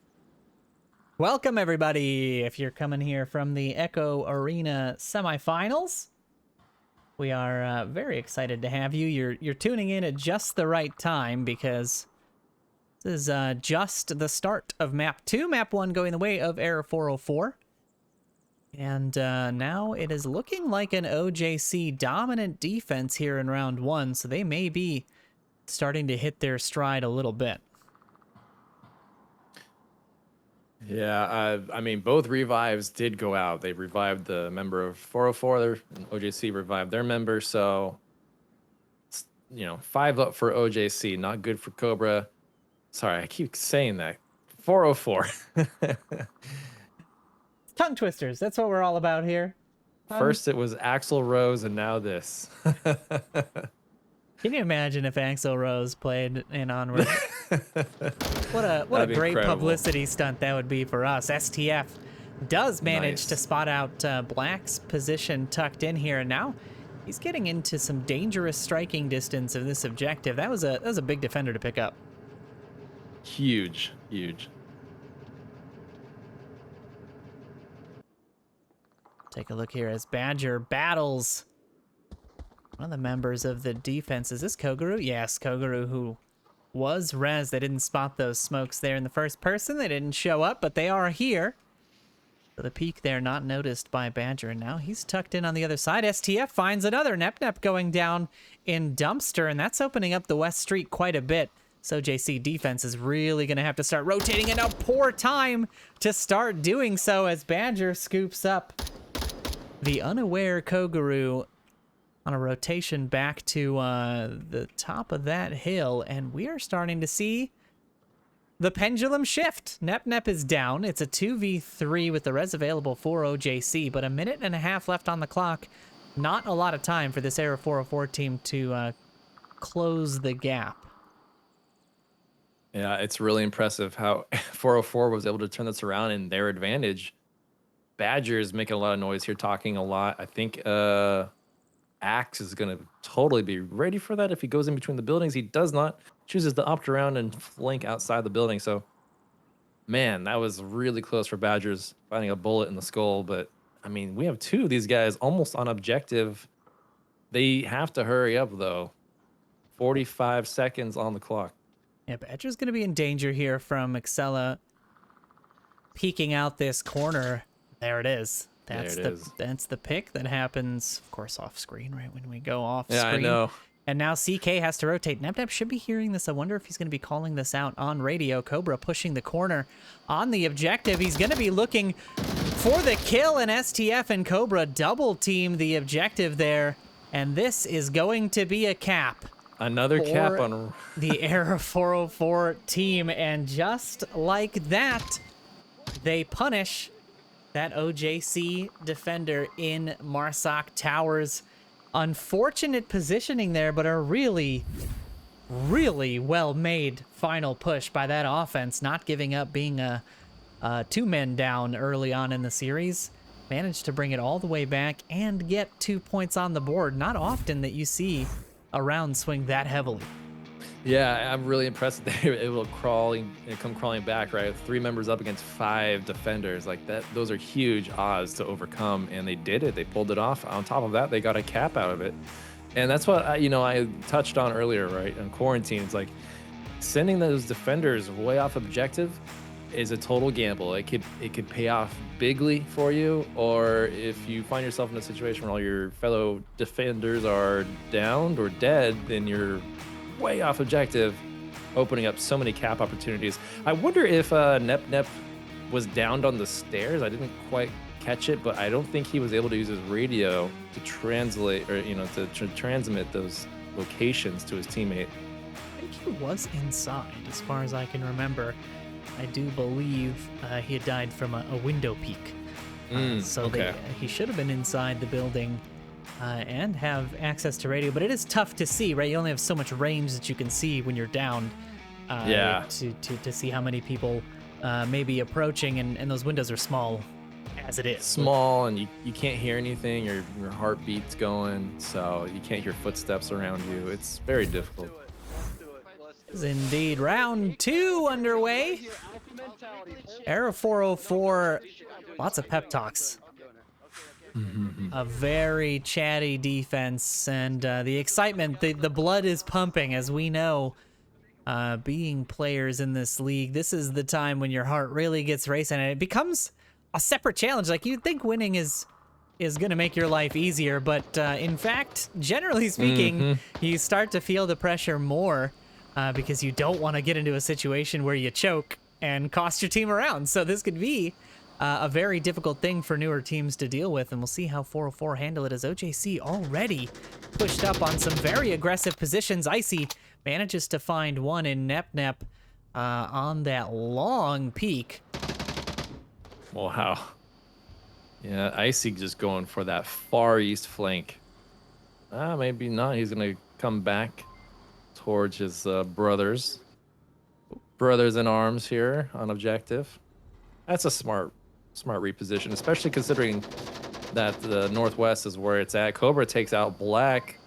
Welcome, everybody. If you're coming here from the Echo Arena semifinals, we are very excited to have you. You're tuning in at just the right time, because this is just the start of Map 2. Map 1 going the way of Air 404. And now it is looking like an OJC dominant defense here in round 1, so they may be starting to hit their stride a little bit. Yeah, I mean, both revives did go out. They revived the member of 404, and OJC revived their member, so 5 up for OJC, not good for Cobra. Sorry, I keep saying that. 404. Tongue twisters, that's what we're all about here. First it was Axl Rose, and now this. Can you imagine if Axl Rose played in Onward? What a great incredible publicity stunt that would be for us. STF does manage to spot out Black's position tucked in here, and now he's getting into some dangerous striking distance of this objective. That was a big defender to pick up. Huge. Take a look here as Badger battles one of the members of the defense. Is this Kogaru? Yes, Kogaru, who was res. They didn't spot those smokes there in the first person. They didn't show up, but they are here. So the peak there not noticed by Badger, and now he's tucked in on the other side. STF finds another Nep going down in Dumpster, and that's opening up the West Street quite a bit. So JC defense is really going to have to start rotating, and a poor time to start doing so as Badger scoops up the unaware Kogaru on a rotation back to the top of that hill, and we are starting to see the pendulum shift. Nep is down. It's a 2v3 with the res available for OJC, but 1.5 minutes left on the clock. Not a lot of time for this Air 404 team to close the gap. Yeah, it's really impressive how 404 was able to turn this around in their advantage. Badger is making a lot of noise here, talking a lot. I think Axe is going to totally be ready for that if he goes in between the buildings. He does not. Chooses to opt around and flank outside the building. So, man, that was really close for Badgers, finding a bullet in the skull. But, I mean, we have 2 of these guys almost on objective. They have to hurry up, though. 45 seconds on the clock. Yeah, Badger's going to be in danger here from Excella peeking out this corner. There it is. That's the pick that happens, of course, off screen, right when we go off screen. Yeah, I know. And now CK has to rotate. Nep should be hearing this. I wonder if he's going to be calling this out on radio. Cobra pushing the corner on the objective. He's going to be looking for the kill, and STF and Cobra double team the objective there. And this is going to be a cap. Another cap on the Air 404 team. And just like that, they punish that OJC defender in Marsoc Towers. Unfortunate positioning there, but a really, really well-made final push by that offense, not giving up, being a 2 men down early on in the series. Managed to bring it all the way back and get 2 points on the board. Not often that you see a round swing that heavily. Yeah, I'm really impressed that they will come crawling back, right? 3 members up against 5 defenders. Like that, those are huge odds to overcome, and they did it. They pulled it off. On top of that, they got a cap out of it. And that's what I touched on earlier, right? In quarantine, it's like sending those defenders way off objective is a total gamble. It could pay off bigly for you, or if you find yourself in a situation where all your fellow defenders are downed or dead, then you're way off objective, opening up so many cap opportunities. I wonder if Nep was downed on the stairs. I didn't quite catch it, but I don't think he was able to use his radio to translate or to transmit those locations to his teammate. I think he was inside, as far as I can remember. I do believe he had died from a window peek. He should have been inside the building and have access to radio, but it is tough to see, right? You only have so much range that you can see when you're down. To see how many people may be approaching, and those windows are small as it is. Small, and you can't hear anything. Your heartbeat's going, so you can't hear footsteps around you. It's very difficult. Is indeed round 2 underway. Era 404, lots of pep talks. A very chatty defense, and the excitement, the blood is pumping, as we know. Being players in this league, this is the time when your heart really gets racing, and it becomes a separate challenge. Like, you'd think winning is going to make your life easier, but in fact, generally speaking, you start to feel the pressure more because you don't want to get into a situation where you choke and cost your team a round. So this could be a very difficult thing for newer teams to deal with, and we'll see how 404 handle it, as OJC already pushed up on some very aggressive positions. Icy manages to find one in Nep on that long peak. Wow. Yeah, Icy just going for that far east flank. Maybe not. He's going to come back towards his brothers. Brothers in arms here on objective. That's a smart reposition, especially considering that the northwest is where it's at. Cobra takes out Black.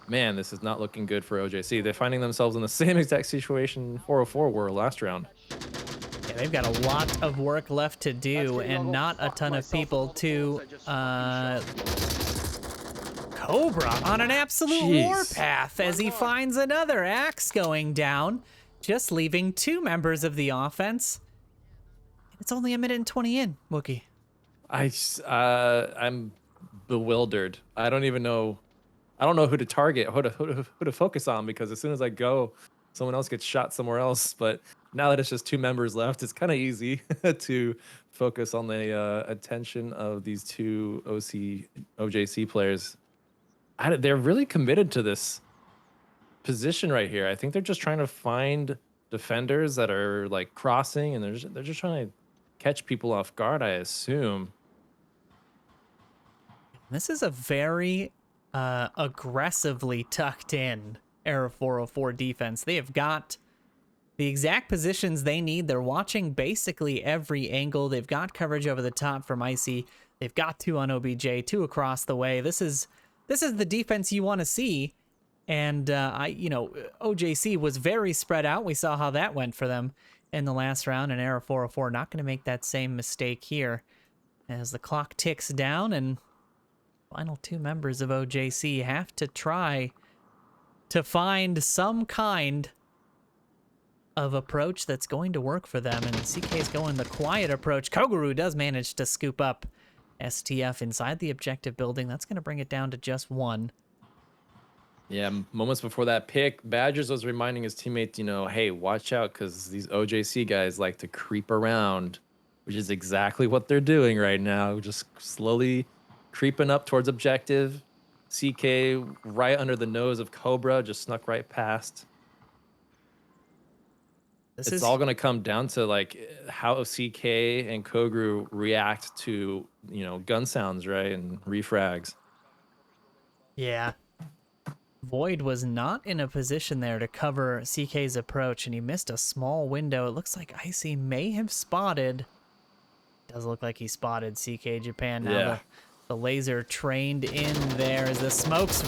Man, this is not looking good for OJC. They're finding themselves in the same exact situation 404 were last round. Yeah, they've got a lot of work left to do, and not a ton of people to Cobra on an absolute warpath as he finds another axe going down, just leaving 2 members of the offense. It's only 1:20 in, Wookie. I'm bewildered. I don't even know. I don't know who to target, who to focus on, because as soon as I go, someone else gets shot somewhere else. But now that it's just 2 members left, it's kind of easy to focus on the attention of these 2 OJC players. They're really committed to this position right here. I think they're just trying to find defenders that are like crossing, and they're just trying to catch people off guard, I assume. This is a very aggressively tucked in Era 404 defense. They have got the exact positions they need. They're watching basically every angle. They've got coverage over the top from Icy. They've got 2 on OBJ, 2 across the way. This is the defense you want to see. And OJC was very spread out. We saw how that went for them in the last round, and Era 404 not going to make that same mistake here as the clock ticks down, and final 2 members of OJC have to try to find some kind of approach that's going to work for them, and CK's going the quiet approach. Koguru does manage to scoop up STF inside the objective building. That's going to bring it down to just 1. Yeah, moments before that pick, Badgers was reminding his teammates, hey, watch out, because these OJC guys like to creep around, which is exactly what they're doing right now. Just slowly creeping up towards objective. CK right under the nose of Cobra, just snuck right past. This it's is all gonna come down to like how CK and Kogru react to gun sounds, right, and refrags. yeah. Void was not in a position there to cover CK's approach, and he missed a small window. It looks like Icy may have spotted. Does look like he spotted CK Japan. Now Yeah. the laser trained in there as the smokes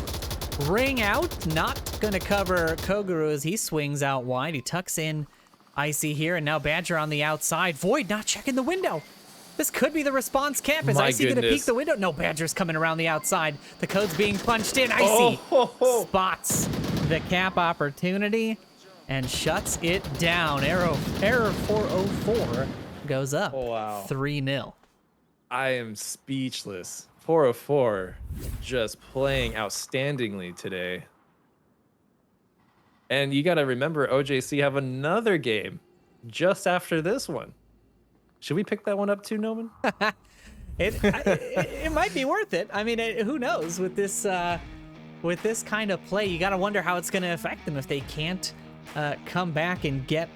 ring out. Not gonna cover Koguru as he swings out wide. He tucks in Icy here, and now Badger on the outside. Void not checking the window. This could be the response camp. Is My Icy gonna peek goodness. the window? No, Badger's coming around the outside. The code's being punched in. Icy Oh, spots the cap opportunity and shuts it down. Error 404 goes up. Oh, wow. 3-0. I am speechless. 404 just playing outstandingly today. And you got to remember, OJC have another game just after this one. Should we pick that one up too, Noman? It might be worth it. I mean, who knows with this kind of play? You got to wonder how it's going to affect them if they can't come back and get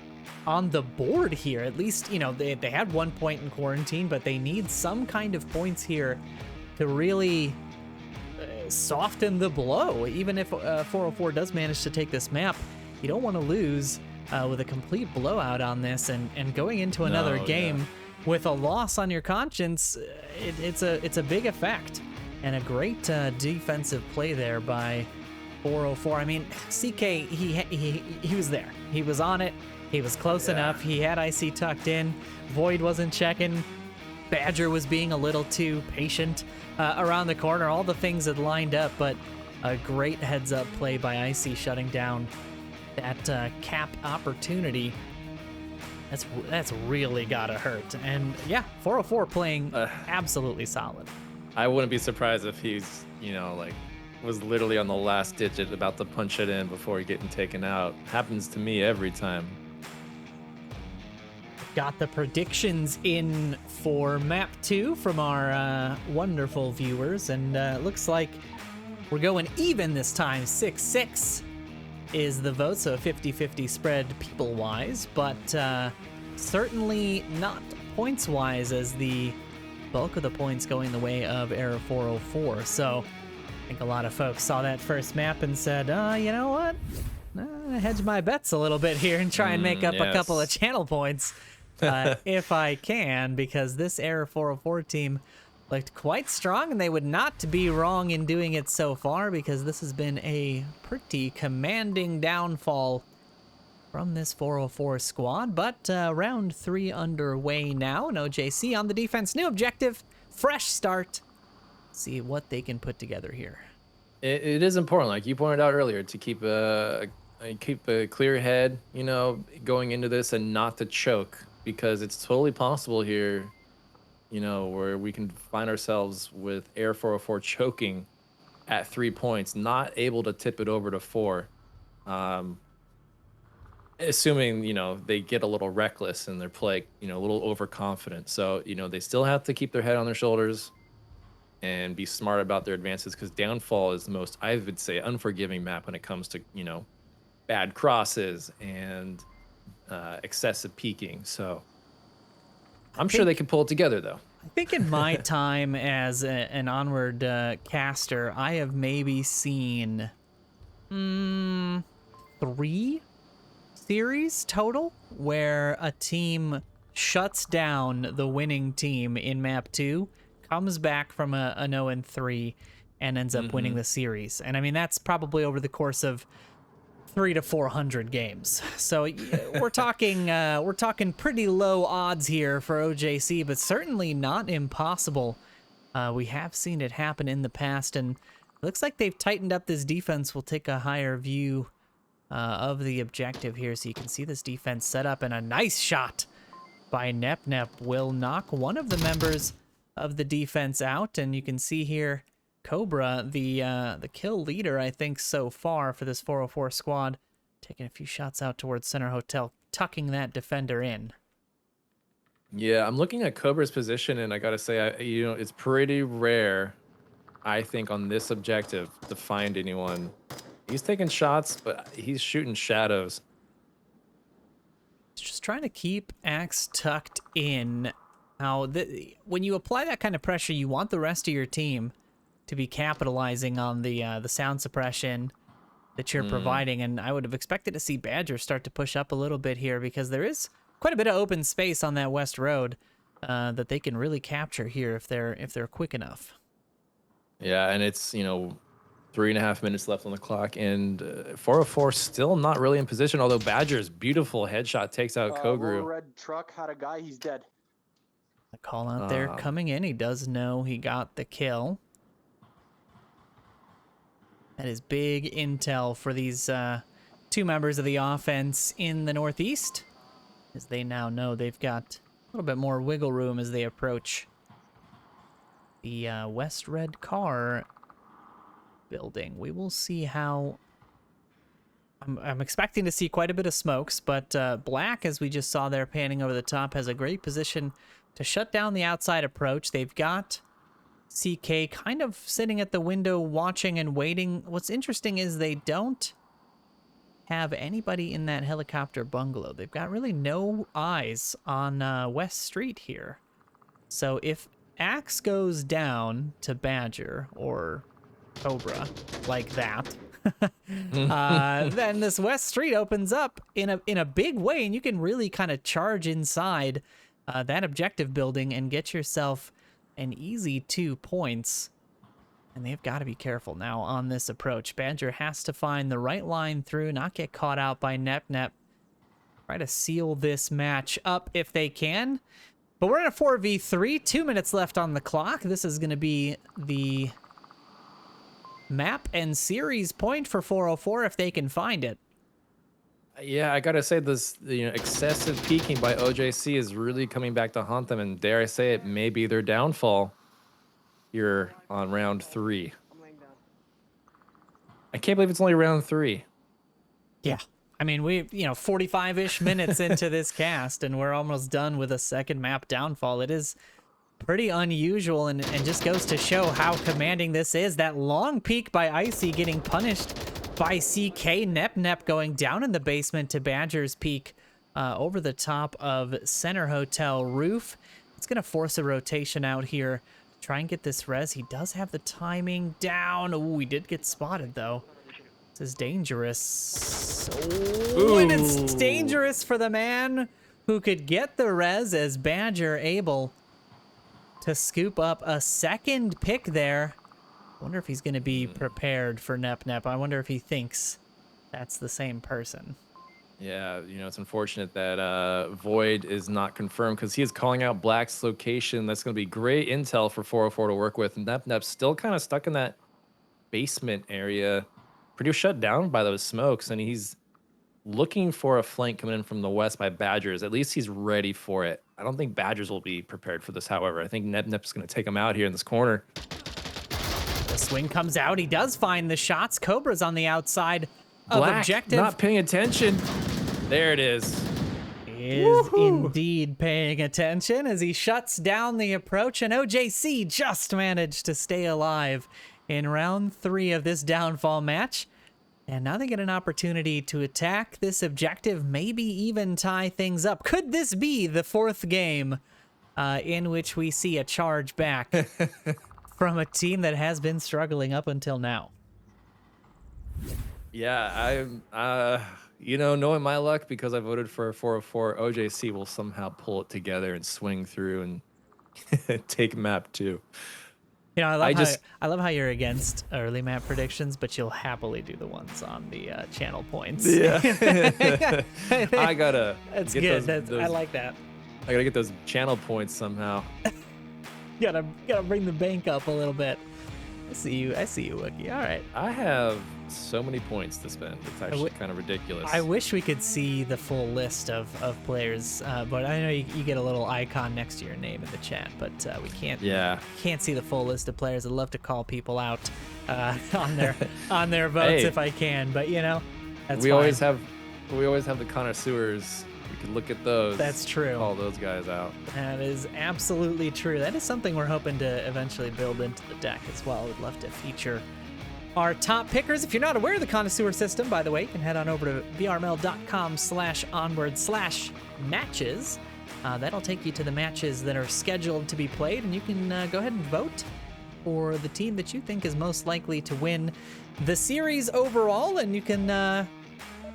on the board here. At least, they had 1 point in quarantine, but they need some kind of points here to really soften the blow. Even if 404 does manage to take this map, you don't want to lose with a complete blowout on this, and going into another game with a loss on your conscience. It's a big effect, and a great defensive play there by 404. I mean, CK, he was there. He was on it. He was close enough. He had IC tucked in. Void wasn't checking. Badger was being a little too patient around the corner. All the things had lined up, but a great heads-up play by IC shutting down that cap opportunity. That's really gotta hurt. And yeah, 404 playing absolutely solid. I wouldn't be surprised if he's, was literally on the last digit about to punch it in before getting taken out. Happens to me every time. Got the predictions in for map 2 from our wonderful viewers, and looks like we're going even this time. 6-6 is the vote, so a 50-50 spread people-wise, but certainly not points-wise, as the bulk of the points going the way of Error 404. So I think a lot of folks saw that first map and said, you know what? Hedge my bets a little bit here and try and make up a couple of channel points if I can, because this Error 404 team looked quite strong, and they would not be wrong in doing it so far, because this has been a pretty commanding downfall from this 404 squad. But round 3 underway now, and OJC on the defense. New objective, fresh start. See what they can put together here. It is important, like you pointed out earlier, to keep a clear head, going into this, and not to choke, because it's totally possible here, where we can find ourselves with Air 404 choking at 3 points, not able to tip it over to 4. Assuming, they get a little reckless in their play, a little overconfident. So, they still have to keep their head on their shoulders and be smart about their advances, because Downfall is the most, I would say, unforgiving map when it comes to, bad crosses and excessive peeking. So I'm sure they can pull it together, though. I think in my time as an Onward caster, I have maybe seen 3 series total where a team shuts down the winning team in map 2, comes back from an 0-3, and ends up winning the series. And I mean, that's probably over the course of 300 to 400 games. So we're talking pretty low odds here for OJC, but certainly not impossible. We have seen it happen in the past, and it looks like they've tightened up this defense. We'll take a higher view of the objective here, so you can see this defense set up, and a nice shot by Nep will knock one of the members of the defense out. And you can see here Cobra, the kill leader, I think, so far for this 404 squad, taking a few shots out towards Center Hotel, tucking that defender in. Yeah, I'm looking at Cobra's position, and I gotta say, it's pretty rare, I think, on this objective to find anyone. He's taking shots, but he's shooting shadows. It's trying to keep Axe tucked in. Now, when you apply that kind of pressure, you want the rest of your team to be capitalizing on the sound suppression that you're providing, and I would have expected to see Badger start to push up a little bit here because there is quite a bit of open space on that west road that they can really capture here if they're quick enough. Yeah, and it's 3.5 minutes left on the clock, and 404 still not really in position. Although Badger's beautiful headshot takes out Kogru. Red truck had a guy. He's dead. The call out there coming in. He does know he got the kill. That is big intel for these two members of the offense in the Northeast, as they now know they've got a little bit more wiggle room as they approach the West Red Car building. We will see how... I'm expecting to see quite a bit of smokes, but Black, as we just saw there panning over the top, has a great position to shut down the outside approach. They've got CK kind of sitting at the window watching and waiting. What's interesting is they don't have anybody in that helicopter bungalow. They've got really no eyes on West Street here. So if Axe goes down to Badger or Cobra like that, then this West Street opens up in a big way, and you can really kind of charge inside that objective building and get yourself an easy 2 points. And they've got to be careful now on this approach. Badger has to find the right line through, not get caught out by Nep. Try to seal this match up if they can. But we're in a 4v3, 2 minutes left on the clock. This is going to be the map and series point for 404 if they can find it. Yeah, I gotta say this, excessive peeking by OJC is really coming back to haunt them, and dare I say it, may be their downfall here on round 3. I can't believe it's only round 3. Yeah. I mean, we 45-ish minutes into this cast, and we're almost done with a second map downfall. It is pretty unusual, and just goes to show how commanding this is. That long peek by Icy getting punished by CK. Nep going down in the basement to Badger's peak over the top of Center Hotel roof. It's going to force a rotation out here. Try and get this res. He does have the timing down. Ooh, he did get spotted, though. This is dangerous. Oh, and it's dangerous for the man who could get the res, as Badger able to scoop up a second pick there. I wonder if he's going to be prepared for Nep. I wonder if he thinks that's the same person. Yeah, it's unfortunate that Void is not confirmed, because he is calling out Black's location. That's going to be great intel for 404 to work with. Nep's still kind of stuck in that basement area, pretty shut down by those smokes, and he's looking for a flank coming in from the west by Badgers. At least he's ready for it. I don't think Badgers will be prepared for this, however. I think Nep's going to take him out here in this corner. The swing comes out. He does find the shots. Cobra's on the outside of Black, objective. not paying attention. There it is. He is indeed paying attention as he shuts down the approach, and OJC just managed to stay alive in round 3 of this downfall match. And now they get an opportunity to attack this objective, maybe even tie things up. Could this be the 4th game in which we see a charge back from a team that has been struggling up until now? Yeah, knowing my luck, because I voted for 404, OJC will somehow pull it together and swing through and take map 2. I love how you're against early map predictions, but you'll happily do the ones on the channel points. Yeah. I gotta. That's good. I like that. I gotta get those channel points somehow. gotta bring the bank up a little bit. I see you, Wookie. All right. I have so many points to spend. It's actually kind of ridiculous. I wish we could see the full list of players, but I know you get a little icon next to your name in the chat, but we can't. Yeah. Can't see the full list of players. I'd love to call people out on their votes if I can, but that's we always have the connoisseurs. We can look at those. That's true. Call those guys out. That is absolutely true. That is something we're hoping to eventually build into the deck as well. We'd love to feature our top pickers. If you're not aware of the connoisseur system, by the way, you can head on over to vrml.com/onward/matches. That'll take you to the matches that are scheduled to be played, and you can go ahead and vote for the team that you think is most likely to win the series overall, and you can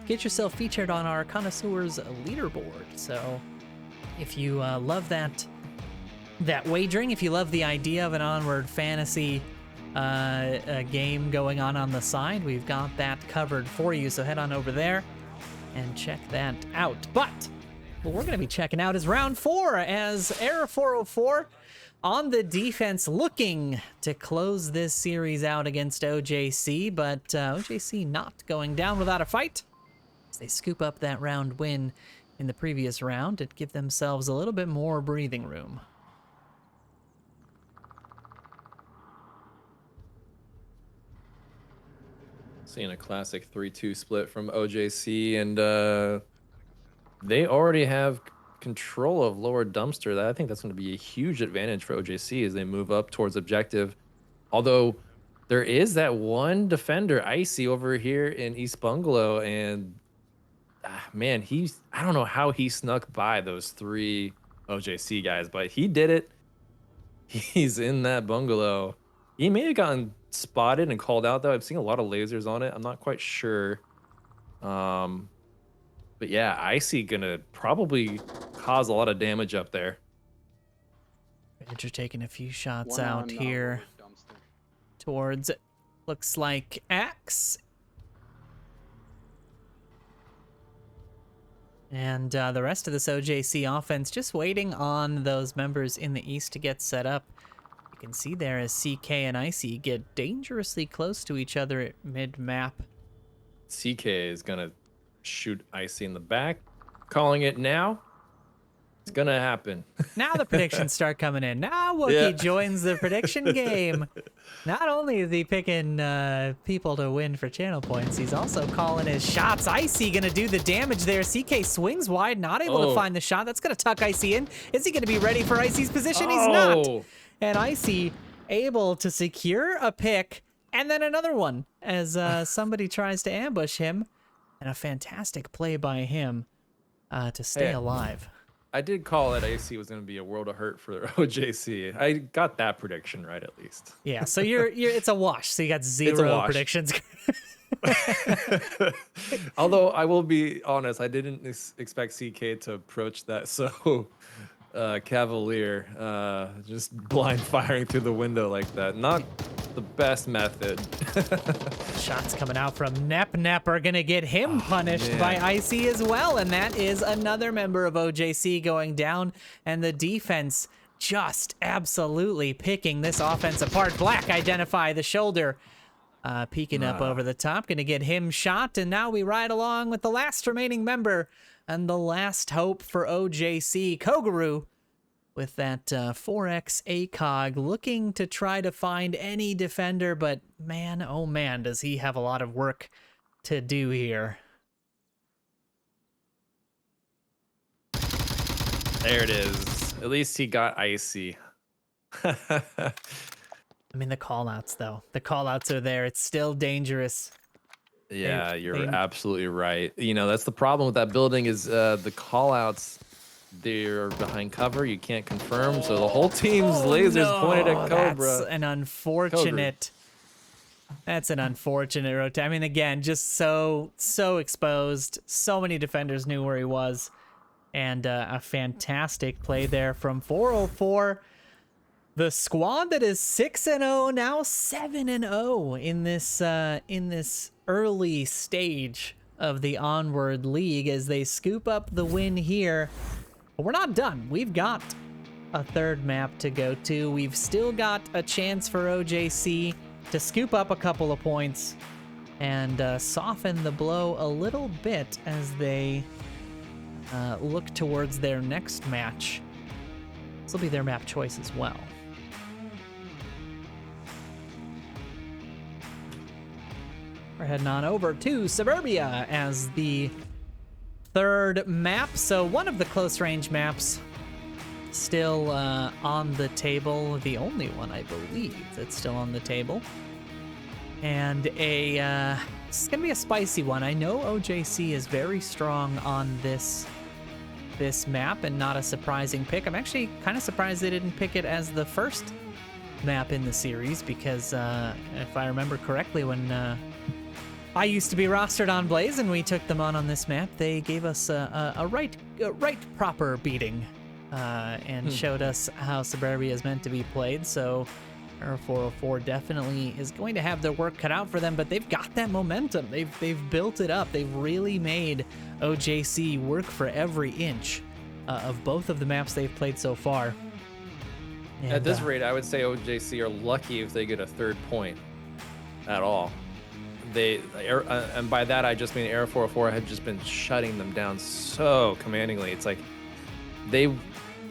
get yourself featured on our connoisseurs leaderboard. So if you love that wagering, if you love the idea of an Onward fantasy a game going on the side, we've got that covered for you. So head on over there and check that out. But what we're going to be checking out is round 4, as Era 404 on the defense, looking to close this series out against OJC, but OJC not going down without a fight. As they scoop up that round win in the previous round and give themselves a little bit more breathing room. Seeing a classic 3-2 split from OJC, and they already have control of lower dumpster. I think that's going to be a huge advantage for OJC as they move up towards objective. Although there is that one defender, Icy, over here in East Bungalow, and man, I don't know how he snuck by those 3 OJC guys, but he did it. He's in that bungalow. He may have gotten spotted and called out, though. I've seen a lot of lasers on it. I'm not quite sure. But yeah, Icy gonna probably cause a lot of damage up there. Ranger taking a few shots out here towards, looks like Axe. And the rest of this OJC offense just waiting on those members in the east to get set up. You can see there as CK and Icy get dangerously close to each other at mid-map. CK is gonna shoot Icy in the back. Calling it now. It's gonna happen. Now the predictions start coming in. Now Wookie joins the prediction game. Not only is he picking people to win for channel points, he's also calling his shots. Icy gonna do the damage there. CK swings wide, not able to find the shot. That's gonna tuck Icy in. Is he gonna be ready for Icy's position? He's not. And Icy able to secure a pick and then another one as somebody tries to ambush him. And a fantastic play by him to stay alive. I did call it Icy was going to be a world of hurt for OJC. I got that prediction right, at least. Yeah, so you're it's a wash. So you got 0 predictions. Although I will be honest, I didn't expect CK to approach that so cavalier, just blind firing through the window like that. Not the best method. Shots coming out from Nep. Nep are gonna get him punished by Icy as well, and that is another member of OJC going down, and the defense just absolutely picking this offense apart. Black identify the shoulder, peeking up over the top, gonna get him shot, and now we ride along with the last remaining member and the last hope for OJC, Koguru, with that 4x ACOG, looking to try to find any defender, but man, oh man, does he have a lot of work to do here. There it is. At least he got Icy. I mean, the callouts, though. The callouts are there. It's still dangerous. Yeah, you're absolutely right. You know, that's the problem with that building is the callouts. They're behind cover. You can't confirm. So the whole team's lasers pointed at Cobra. That's an unfortunate. That's an unfortunate rotation. I mean, again, just so exposed. So many defenders knew where he was, and a fantastic play there from 404. The squad that is 6-0 now 7-0 in this early stage of the Onward League as they scoop up the win here. But we're not done. We've got a third map to go to. We've still got a chance for OJC to scoop up a couple of points and soften the blow a little bit as they look towards their next match. This will be their map choice as well. We're heading on over to Suburbia as the third map. So one of the close range maps still on the table. The only one, I believe, that's still on the table. And it's gonna be a spicy one. I know OJC is very strong on this map and not a surprising pick. I'm actually kind of surprised they didn't pick it as the first map in the series because if I remember correctly, when I used to be rostered on Blaze and we took them on this map, they gave us a right proper beating and showed us how Suburbia is meant to be played. So Era 404 definitely is going to have their work cut out for them, but they've got that momentum. They've built it up. They've really made OJC work for every inch of both of the maps they've played so far. And, at this rate, I would say OJC are lucky if they get a third point at all. And by that I just mean Era 404 had just been shutting them down so commandingly. It's like they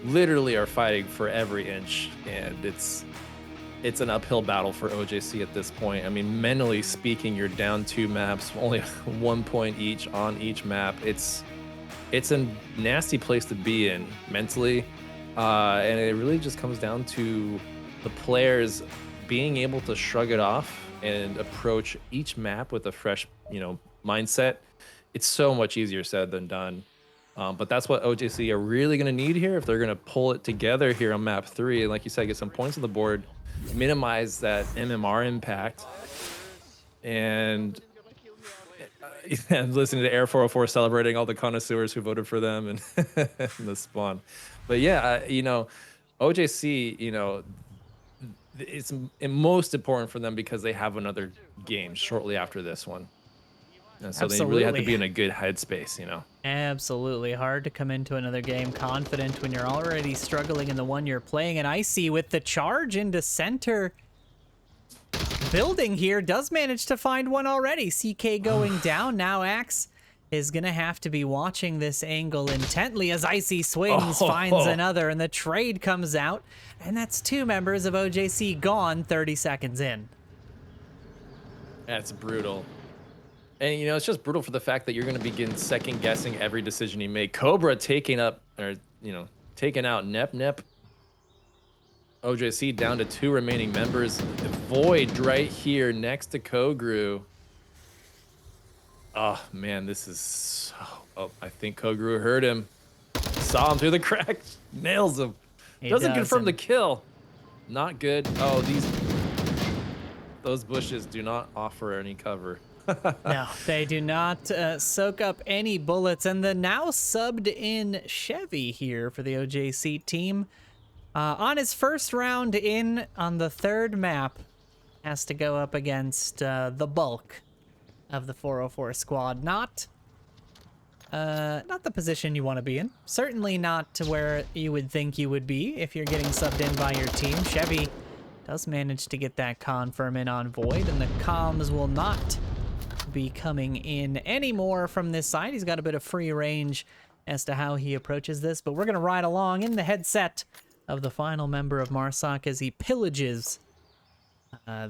literally are fighting for every inch, and it's an uphill battle for OJC at this point. I mean, mentally speaking, you're down 2 maps, only 1 point each on each map. It's a nasty place to be in mentally, and it really just comes down to the players being able to shrug it off and approach each map with a fresh, mindset. It's so much easier said than done. But that's what OJC are really going to need here if they're going to pull it together here on map 3. And like you said, get some points on the board, minimize that MMR impact, and listening to Air 404 celebrating all the connoisseurs who voted for them and the spawn. But yeah, OJC, it's most important for them because they have another game shortly after this one. And so they really have to be in a good headspace, Absolutely. Hard to come into another game confident when you're already struggling in the one you're playing. And Icy, with the charge into center building here, does manage to find one already. CK going down. Now Axe is going to have to be watching this angle intently as Icy swings, finds another, and the trade comes out. And that's 2 members of OJC gone 30 seconds in. That's brutal. And, it's just brutal for the fact that you're going to begin second guessing every decision you make. Cobra taking out Nep. OJC down to 2 remaining members. Void right here next to Kogru. Oh, man, this is so... Oh, I think Kogru heard him. Saw him through the cracks. Nails him. Doesn't confirm the kill. Not good. Oh, those bushes do not offer any cover. No, they do not soak up any bullets. And the now subbed in Chevy here for the OJC team. On his first round in on the 3rd map, has to go up against the bulk of the 404 squad. Not the position you want to be in. Certainly not to where you would think you would be if you're getting subbed in by your team. Chevy does manage to get that confirm in on Void, and the comms will not be coming in anymore from this side. He's got a bit of free range as to how he approaches this, but we're going to ride along in the headset of the final member of Marsoc as he pillages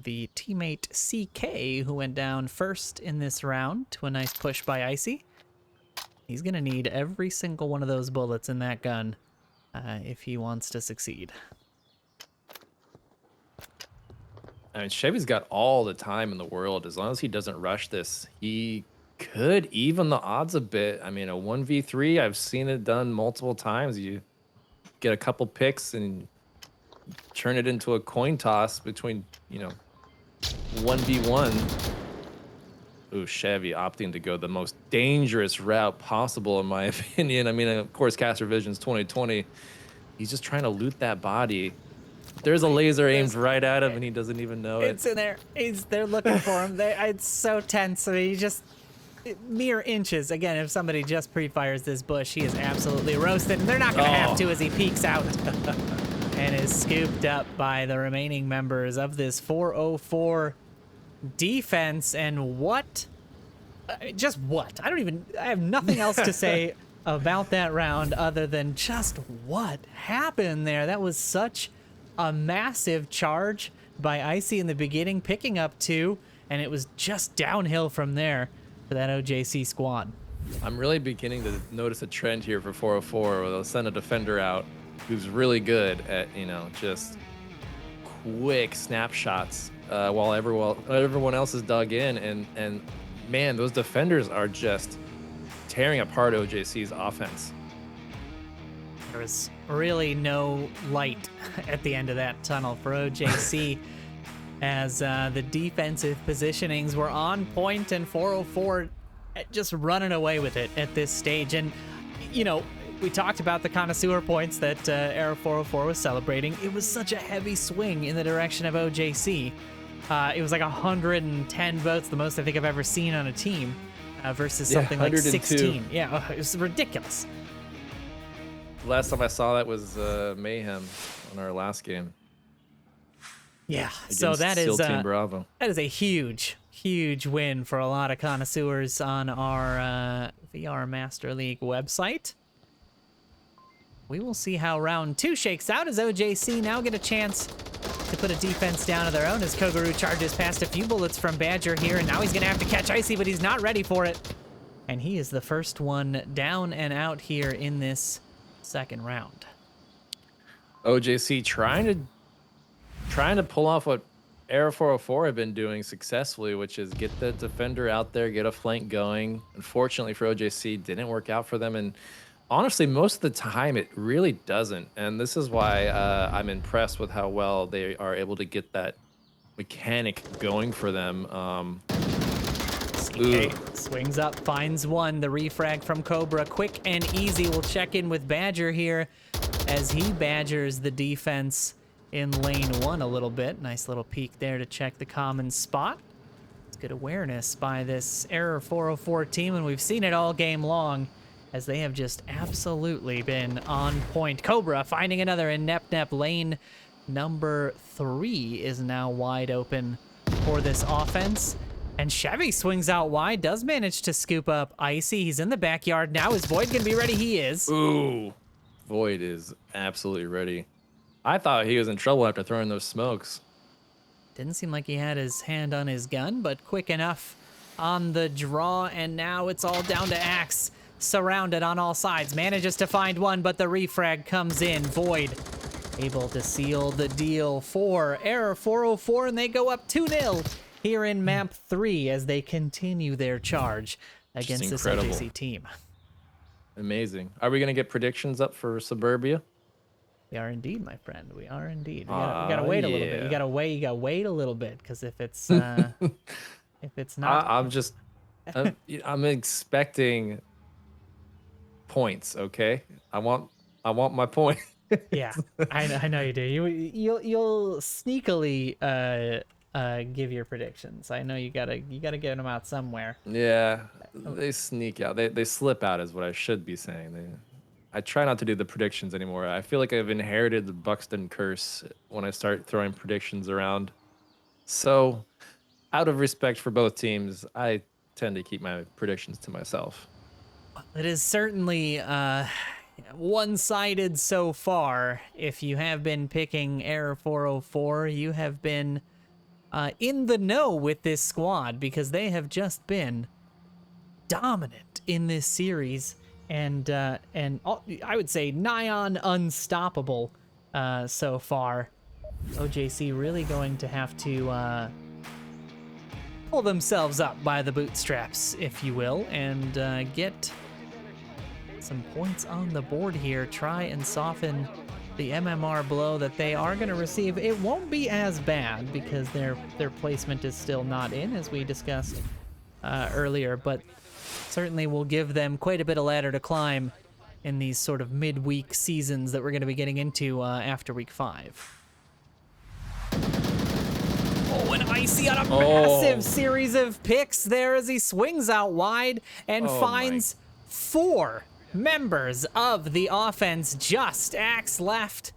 the teammate CK, who went down first in this round to a nice push by Icy. He's going to need every single one of those bullets in that gun if he wants to succeed. I mean, Chevy's got all the time in the world. As long as he doesn't rush this, he could even the odds a bit. I mean, a 1v3, I've seen it done multiple times. You get a couple picks and turn it into a coin toss between, 1v1. Ooh, Chevy opting to go the most dangerous route possible, in my opinion. I mean, of course, Caster Vision's 2020. He's just trying to loot that body. There's a laser aimed right at him, and he doesn't even know it's in there. They're looking for him. It's so tense. I mean, he just mere inches. Again, if somebody just pre-fires this bush, he is absolutely roasted. And they're not going to have to as he peeks out and is scooped up by the remaining members of this 404 defense. And what? Just what? I have nothing else to say about that round other than just what happened there. That was such a massive charge by Icy in the beginning, picking up 2, and it was just downhill from there for that OJC squad. I'm really beginning to notice a trend here for 404 where they'll send a defender out who's really good at, just quick snapshots while everyone else is dug in, and man, those defenders are just tearing apart OJC's offense. There was really no light at the end of that tunnel for OJC as the defensive positionings were on point, and 404 just running away with it at this stage. And, you know, we talked about the connoisseur points that Era 404 was celebrating. It was such a heavy swing in the direction of OJC. It was like 110 votes, the most I think I've ever seen on a team, versus something like 16. Yeah, it was ridiculous. Last time I saw that was Mayhem on our last game. Yeah, so that Seal is Team Bravo. that is a huge win for a lot of connoisseurs on our VR Master League website. We will see how round 2 shakes out as OJC now get a chance to put a defense down of their own as Koguru charges past a few bullets from Badger here, and now he's going to have to catch Icy, but he's not ready for it. And he is the first one down and out here in this second round. OJC trying to pull off what Era 404 had been doing successfully, which is get the defender out there, get a flank going. Unfortunately for OJC, didn't work out for them, and honestly, most of the time it really doesn't. And this is why I'm impressed with how well they are able to get that mechanic going for them. CK swings up, finds one. The refrag from Cobra, quick and easy. We'll check in with Badger here as he badgers the defense in lane 1 a little bit. Nice little peek there to check the common spot. It's good awareness by this Error 404 team, and we've seen it all game long as they have just absolutely been on point. Cobra finding another in Nep. Lane number 3 is now wide open for this offense. And Chevy swings out wide, does manage to scoop up Icy. He's in the backyard now. Is Void gonna be ready? He is. Ooh, Void is absolutely ready. I thought he was in trouble after throwing those smokes. Didn't seem like he had his hand on his gun, but quick enough on the draw. And now it's all down to Axe. Surrounded on all sides, manages to find one, but the refrag comes in. Void able to seal the deal for Error 404, and they go up 2-0 here in map 3 as they continue their charge against this OJC team. Amazing. Are we gonna get predictions up for Suburbia? We are indeed, my friend. We are indeed. We gotta wait a little bit. You gotta wait a little bit, because if it's if it's not, I'm expecting points. Okay, I want my point. Yeah, I know you do. You'll sneakily give your predictions. I know you gotta get them out somewhere. Yeah, they sneak out. They slip out is what I should be saying. I try not to do the predictions anymore. I feel like I've inherited the Buxton curse when I start throwing predictions around. So, out of respect for both teams, I tend to keep my predictions to myself. It is certainly one-sided so far. If you have been picking Error 404, you have been in the know with this squad, because they have just been dominant in this series, and I would say nigh on unstoppable so far. OJC really going to have to pull themselves up by the bootstraps, if you will, and get some points on the board here. Try and soften the MMR blow that they are going to receive. It won't be as bad because their placement is still not in, as we discussed earlier, but certainly will give them quite a bit of ladder to climb in these sort of midweek seasons that we're going to be getting into after week 5. Oh, and Icy on a massive series of picks there as he swings out wide and finds 4 members of the offense. Just Axe left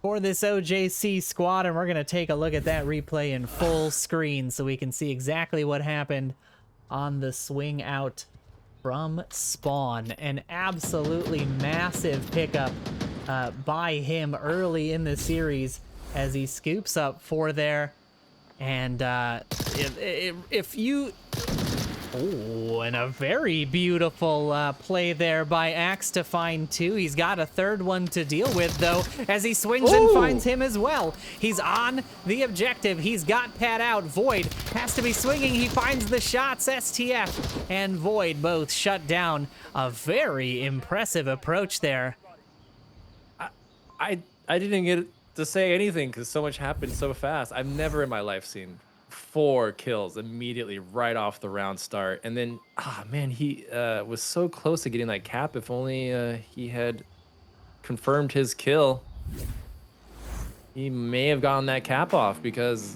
for this OJC squad, and we're going to take a look at that replay in full screen so we can see exactly what happened on the swing out from spawn. An absolutely massive pickup by him early in the series as he scoops up 4 there. And if you Oh, and a very beautiful play there by Axe to find 2. He's got a third one to deal with, though, as he swings and finds him as well. He's on the objective. He's got Pat out. Void has to be swinging. He finds the shots. STF and Void both shut down. A very impressive approach there. I didn't get to say anything because so much happened so fast. I've never in my life seen 4 kills immediately right off the round start. And then, man, he was so close to getting that cap. If only he had confirmed his kill, he may have gotten that cap off because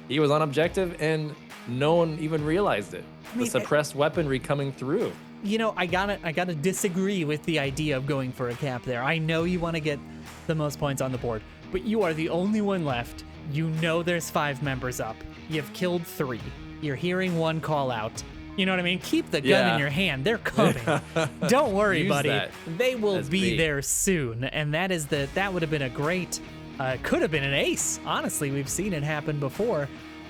he was on objective and no one even realized it. The suppressed weaponry coming through. You know, I gotta disagree with the idea of going for a cap there. I know you want to get the most points on the board, but you are the only one left. You know there's 5 members up. You've killed 3. You're hearing 1 call out. You know what I mean? Keep the gun in your hand. They're coming. Don't worry, buddy. That. They will That's be bait. there soon. And that would have been a great, could have been an ace. Honestly, we've seen it happen before.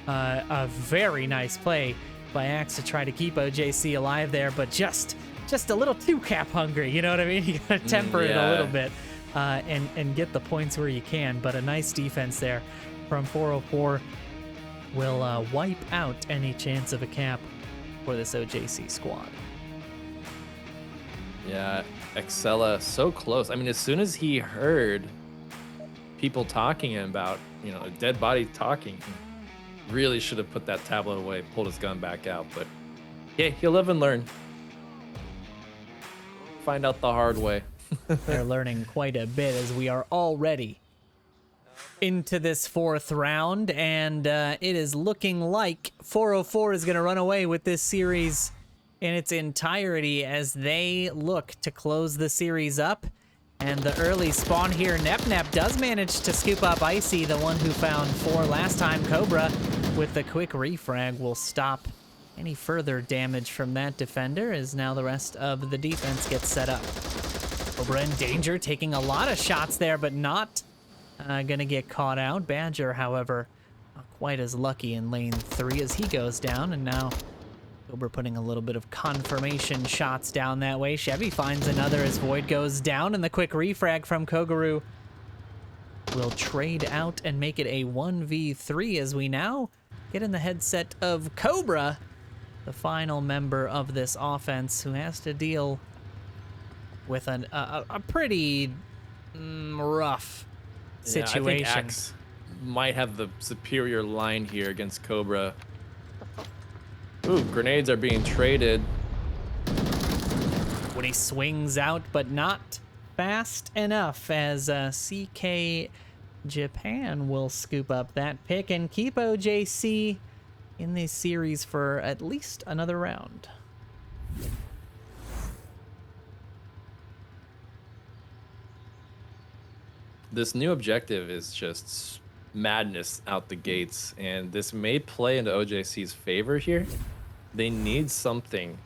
A very nice play by Axe to try to keep OJC alive there, but just a little too cap hungry. You know what I mean? You gotta temper it a little bit and get the points where you can. But a nice defense there from 404 will wipe out any chance of a cap for this OJC squad. Yeah, Excella so close. I mean, as soon as he heard people talking about, a dead body talking, he really should have put that tablet away, pulled his gun back out. But yeah, he'll live and learn. Find out the hard way. They're learning quite a bit as we are already into this 4th round, and it is looking like 404 is going to run away with this series in its entirety as they look to close the series up. And the early spawn here, Nep does manage to scoop up Icy, the one who found 4 last time. Cobra with the quick refrag will stop any further damage from that defender as now the rest of the defense gets set up. Cobra in danger, taking a lot of shots there, but not gonna get caught out. Badger, however, not quite as lucky in lane 3 as he goes down, and now Cobra putting a little bit of confirmation shots down that way. Chevy finds another as Void goes down, and the quick refrag from Kogaru will trade out and make it a 1v3 as we now get in the headset of Cobra, the final member of this offense who has to deal with a pretty rough situation. I think Axe might have the superior line here against Cobra. Ooh, grenades are being traded. When he swings out, but not fast enough as CK Japan will scoop up that pick and keep OJC in this series for at least another round. This new objective is just madness out the gates, and this may play into OJC's favor here. They need something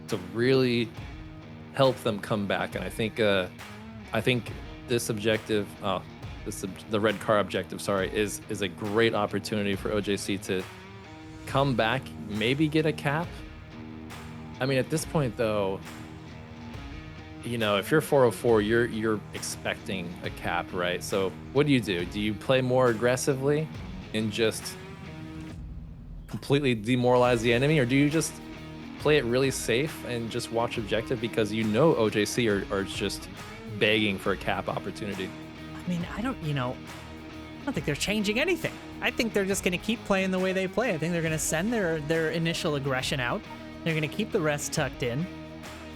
to really help them come back, and I think this objective, the red car objective, sorry, is a great opportunity for OJC to come back, maybe get a cap. I mean, at this point though, if you're 404, you're expecting a cap, right? So what do? Do you play more aggressively and just completely demoralize the enemy, or do you just play it really safe and just watch objective because OJC are just begging for a cap opportunity? I mean, I don't think they're changing anything. I think they're just going to keep playing the way they play. I think they're going to send their initial aggression out. They're going to keep the rest tucked in.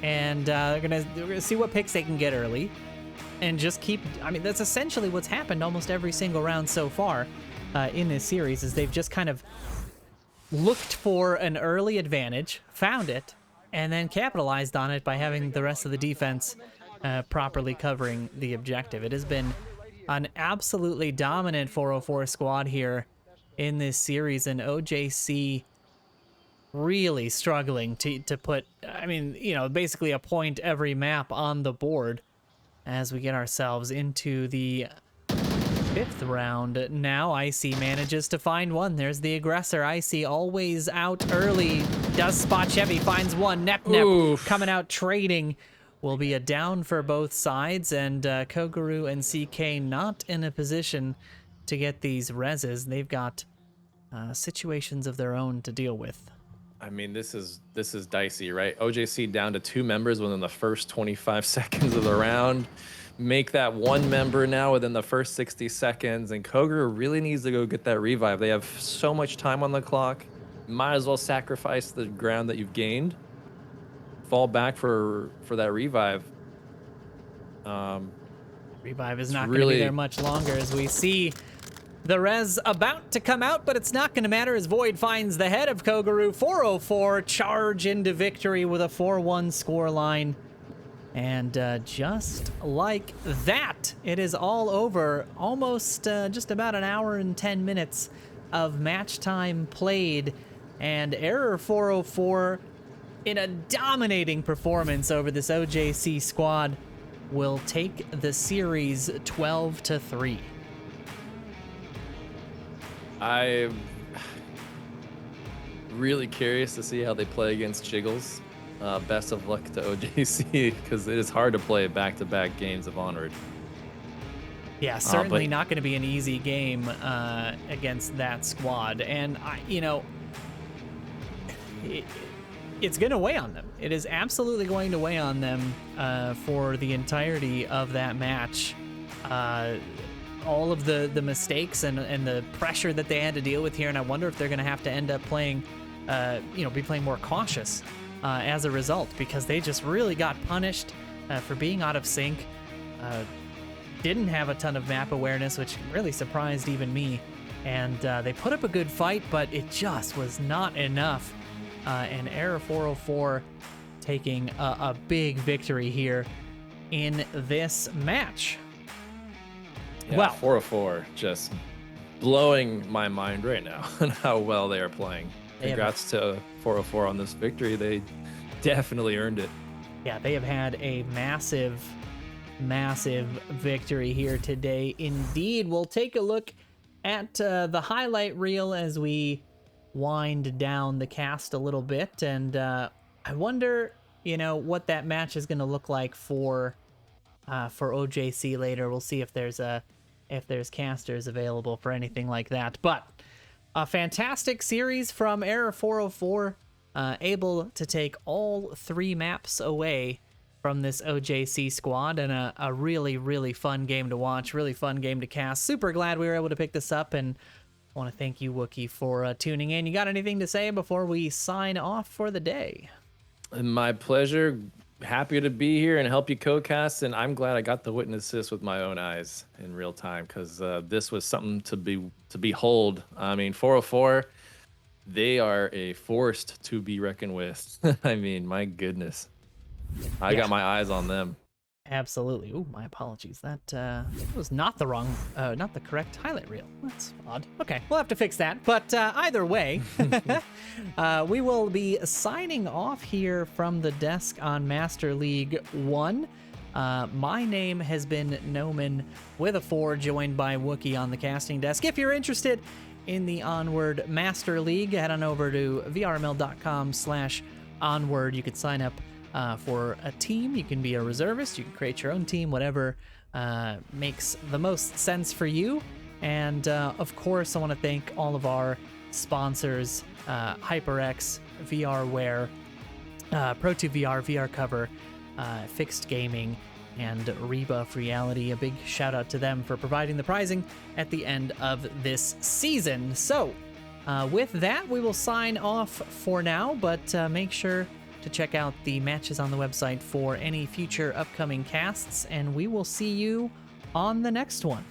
And they're gonna see what picks they can get early, and just keep. I mean, that's essentially what's happened almost every single round so far in this series. Is they've just kind of looked for an early advantage, found it, and then capitalized on it by having the rest of the defense properly covering the objective. It has been an absolutely dominant 404 squad here in this series, and OJC really struggling to put, basically a point every map on the board as we get ourselves into the 5th round. Now Icy manages to find one. There's the aggressor. Icy always out early. Does spot Chevy, finds one. Nep coming out trading. Will be a down for both sides, and Koguru and CK not in a position to get these reses. They've got situations of their own to deal with. I mean, this is dicey, right? OJC down to 2 members within the first 25 seconds of the round. Make that 1 member now within the first 60 seconds, and Koguru really needs to go get that revive. They have so much time on the clock. Might as well sacrifice the ground that you've gained. Fall back for that revive. Revive is not going to be there much longer, as we see the res about to come out, but it's not going to matter as Void finds the head of Koguru. 404 charge into victory with a 4-1 scoreline. And just like that, it is all over. Almost just about an hour and 10 minutes of match time played. And Error 404, in a dominating performance over this OJC squad, will take the series 12-3. I'm really curious to see how they play against Jiggles. Best of luck to OJC, because it is hard to play back-to-back games of Onward. Yeah, certainly not going to be an easy game against that squad. And, it's going to weigh on them. It is absolutely going to weigh on them for the entirety of that match. All of the mistakes and the pressure that they had to deal with here, and I wonder if they're going to have to end up playing, be playing more cautious as a result, because they just really got punished for being out of sync. Didn't have a ton of map awareness, which really surprised even me. And they put up a good fight, but it just was not enough. And Error 404 taking a big victory here in this match. Yeah, well, 404 just blowing my mind right now on how well they are playing. Congrats to 404 on this victory. They definitely earned it. Yeah, they have had a massive victory here today. Indeed, we'll take a look at the highlight reel as we wind down the cast a little bit, and I wonder, what that match is going to look like for OJC later. We'll see if there's casters available for anything like that. But a fantastic series from Error 404, able to take all 3 maps away from this OJC squad, and a really, really fun game to watch, really fun game to cast. Super glad we were able to pick this up, and I want to thank you, Wookie, for tuning in. You got anything to say before we sign off for the day? My pleasure. Happy to be here and help you co-cast, and I'm glad I got to witness this with my own eyes in real time, because this was something to behold. I mean, 404, they are a force to be reckoned with. I mean, my goodness. I got my eyes on them. Absolutely. Ooh, my apologies. That was not the correct highlight reel. That's odd. Okay, we'll have to fix that. But either way, we will be signing off here from the desk on Master League 1. My name has been Noman with a 4, joined by Wookie on the casting desk. If you're interested in the Onward Master League, head on over to vrml.com/onward. You could sign up for a team. You can be a reservist, you can create your own team, whatever makes the most sense for you. And of course, I want to thank all of our sponsors, HyperX, VRware, Pro2VR, VR Cover, Fixed Gaming, and Rebuff Reality. A big shout out to them for providing the prizing at the end of this season. So with that, we will sign off for now, but make sure to check out the matches on the website for any future upcoming casts, and we will see you on the next one.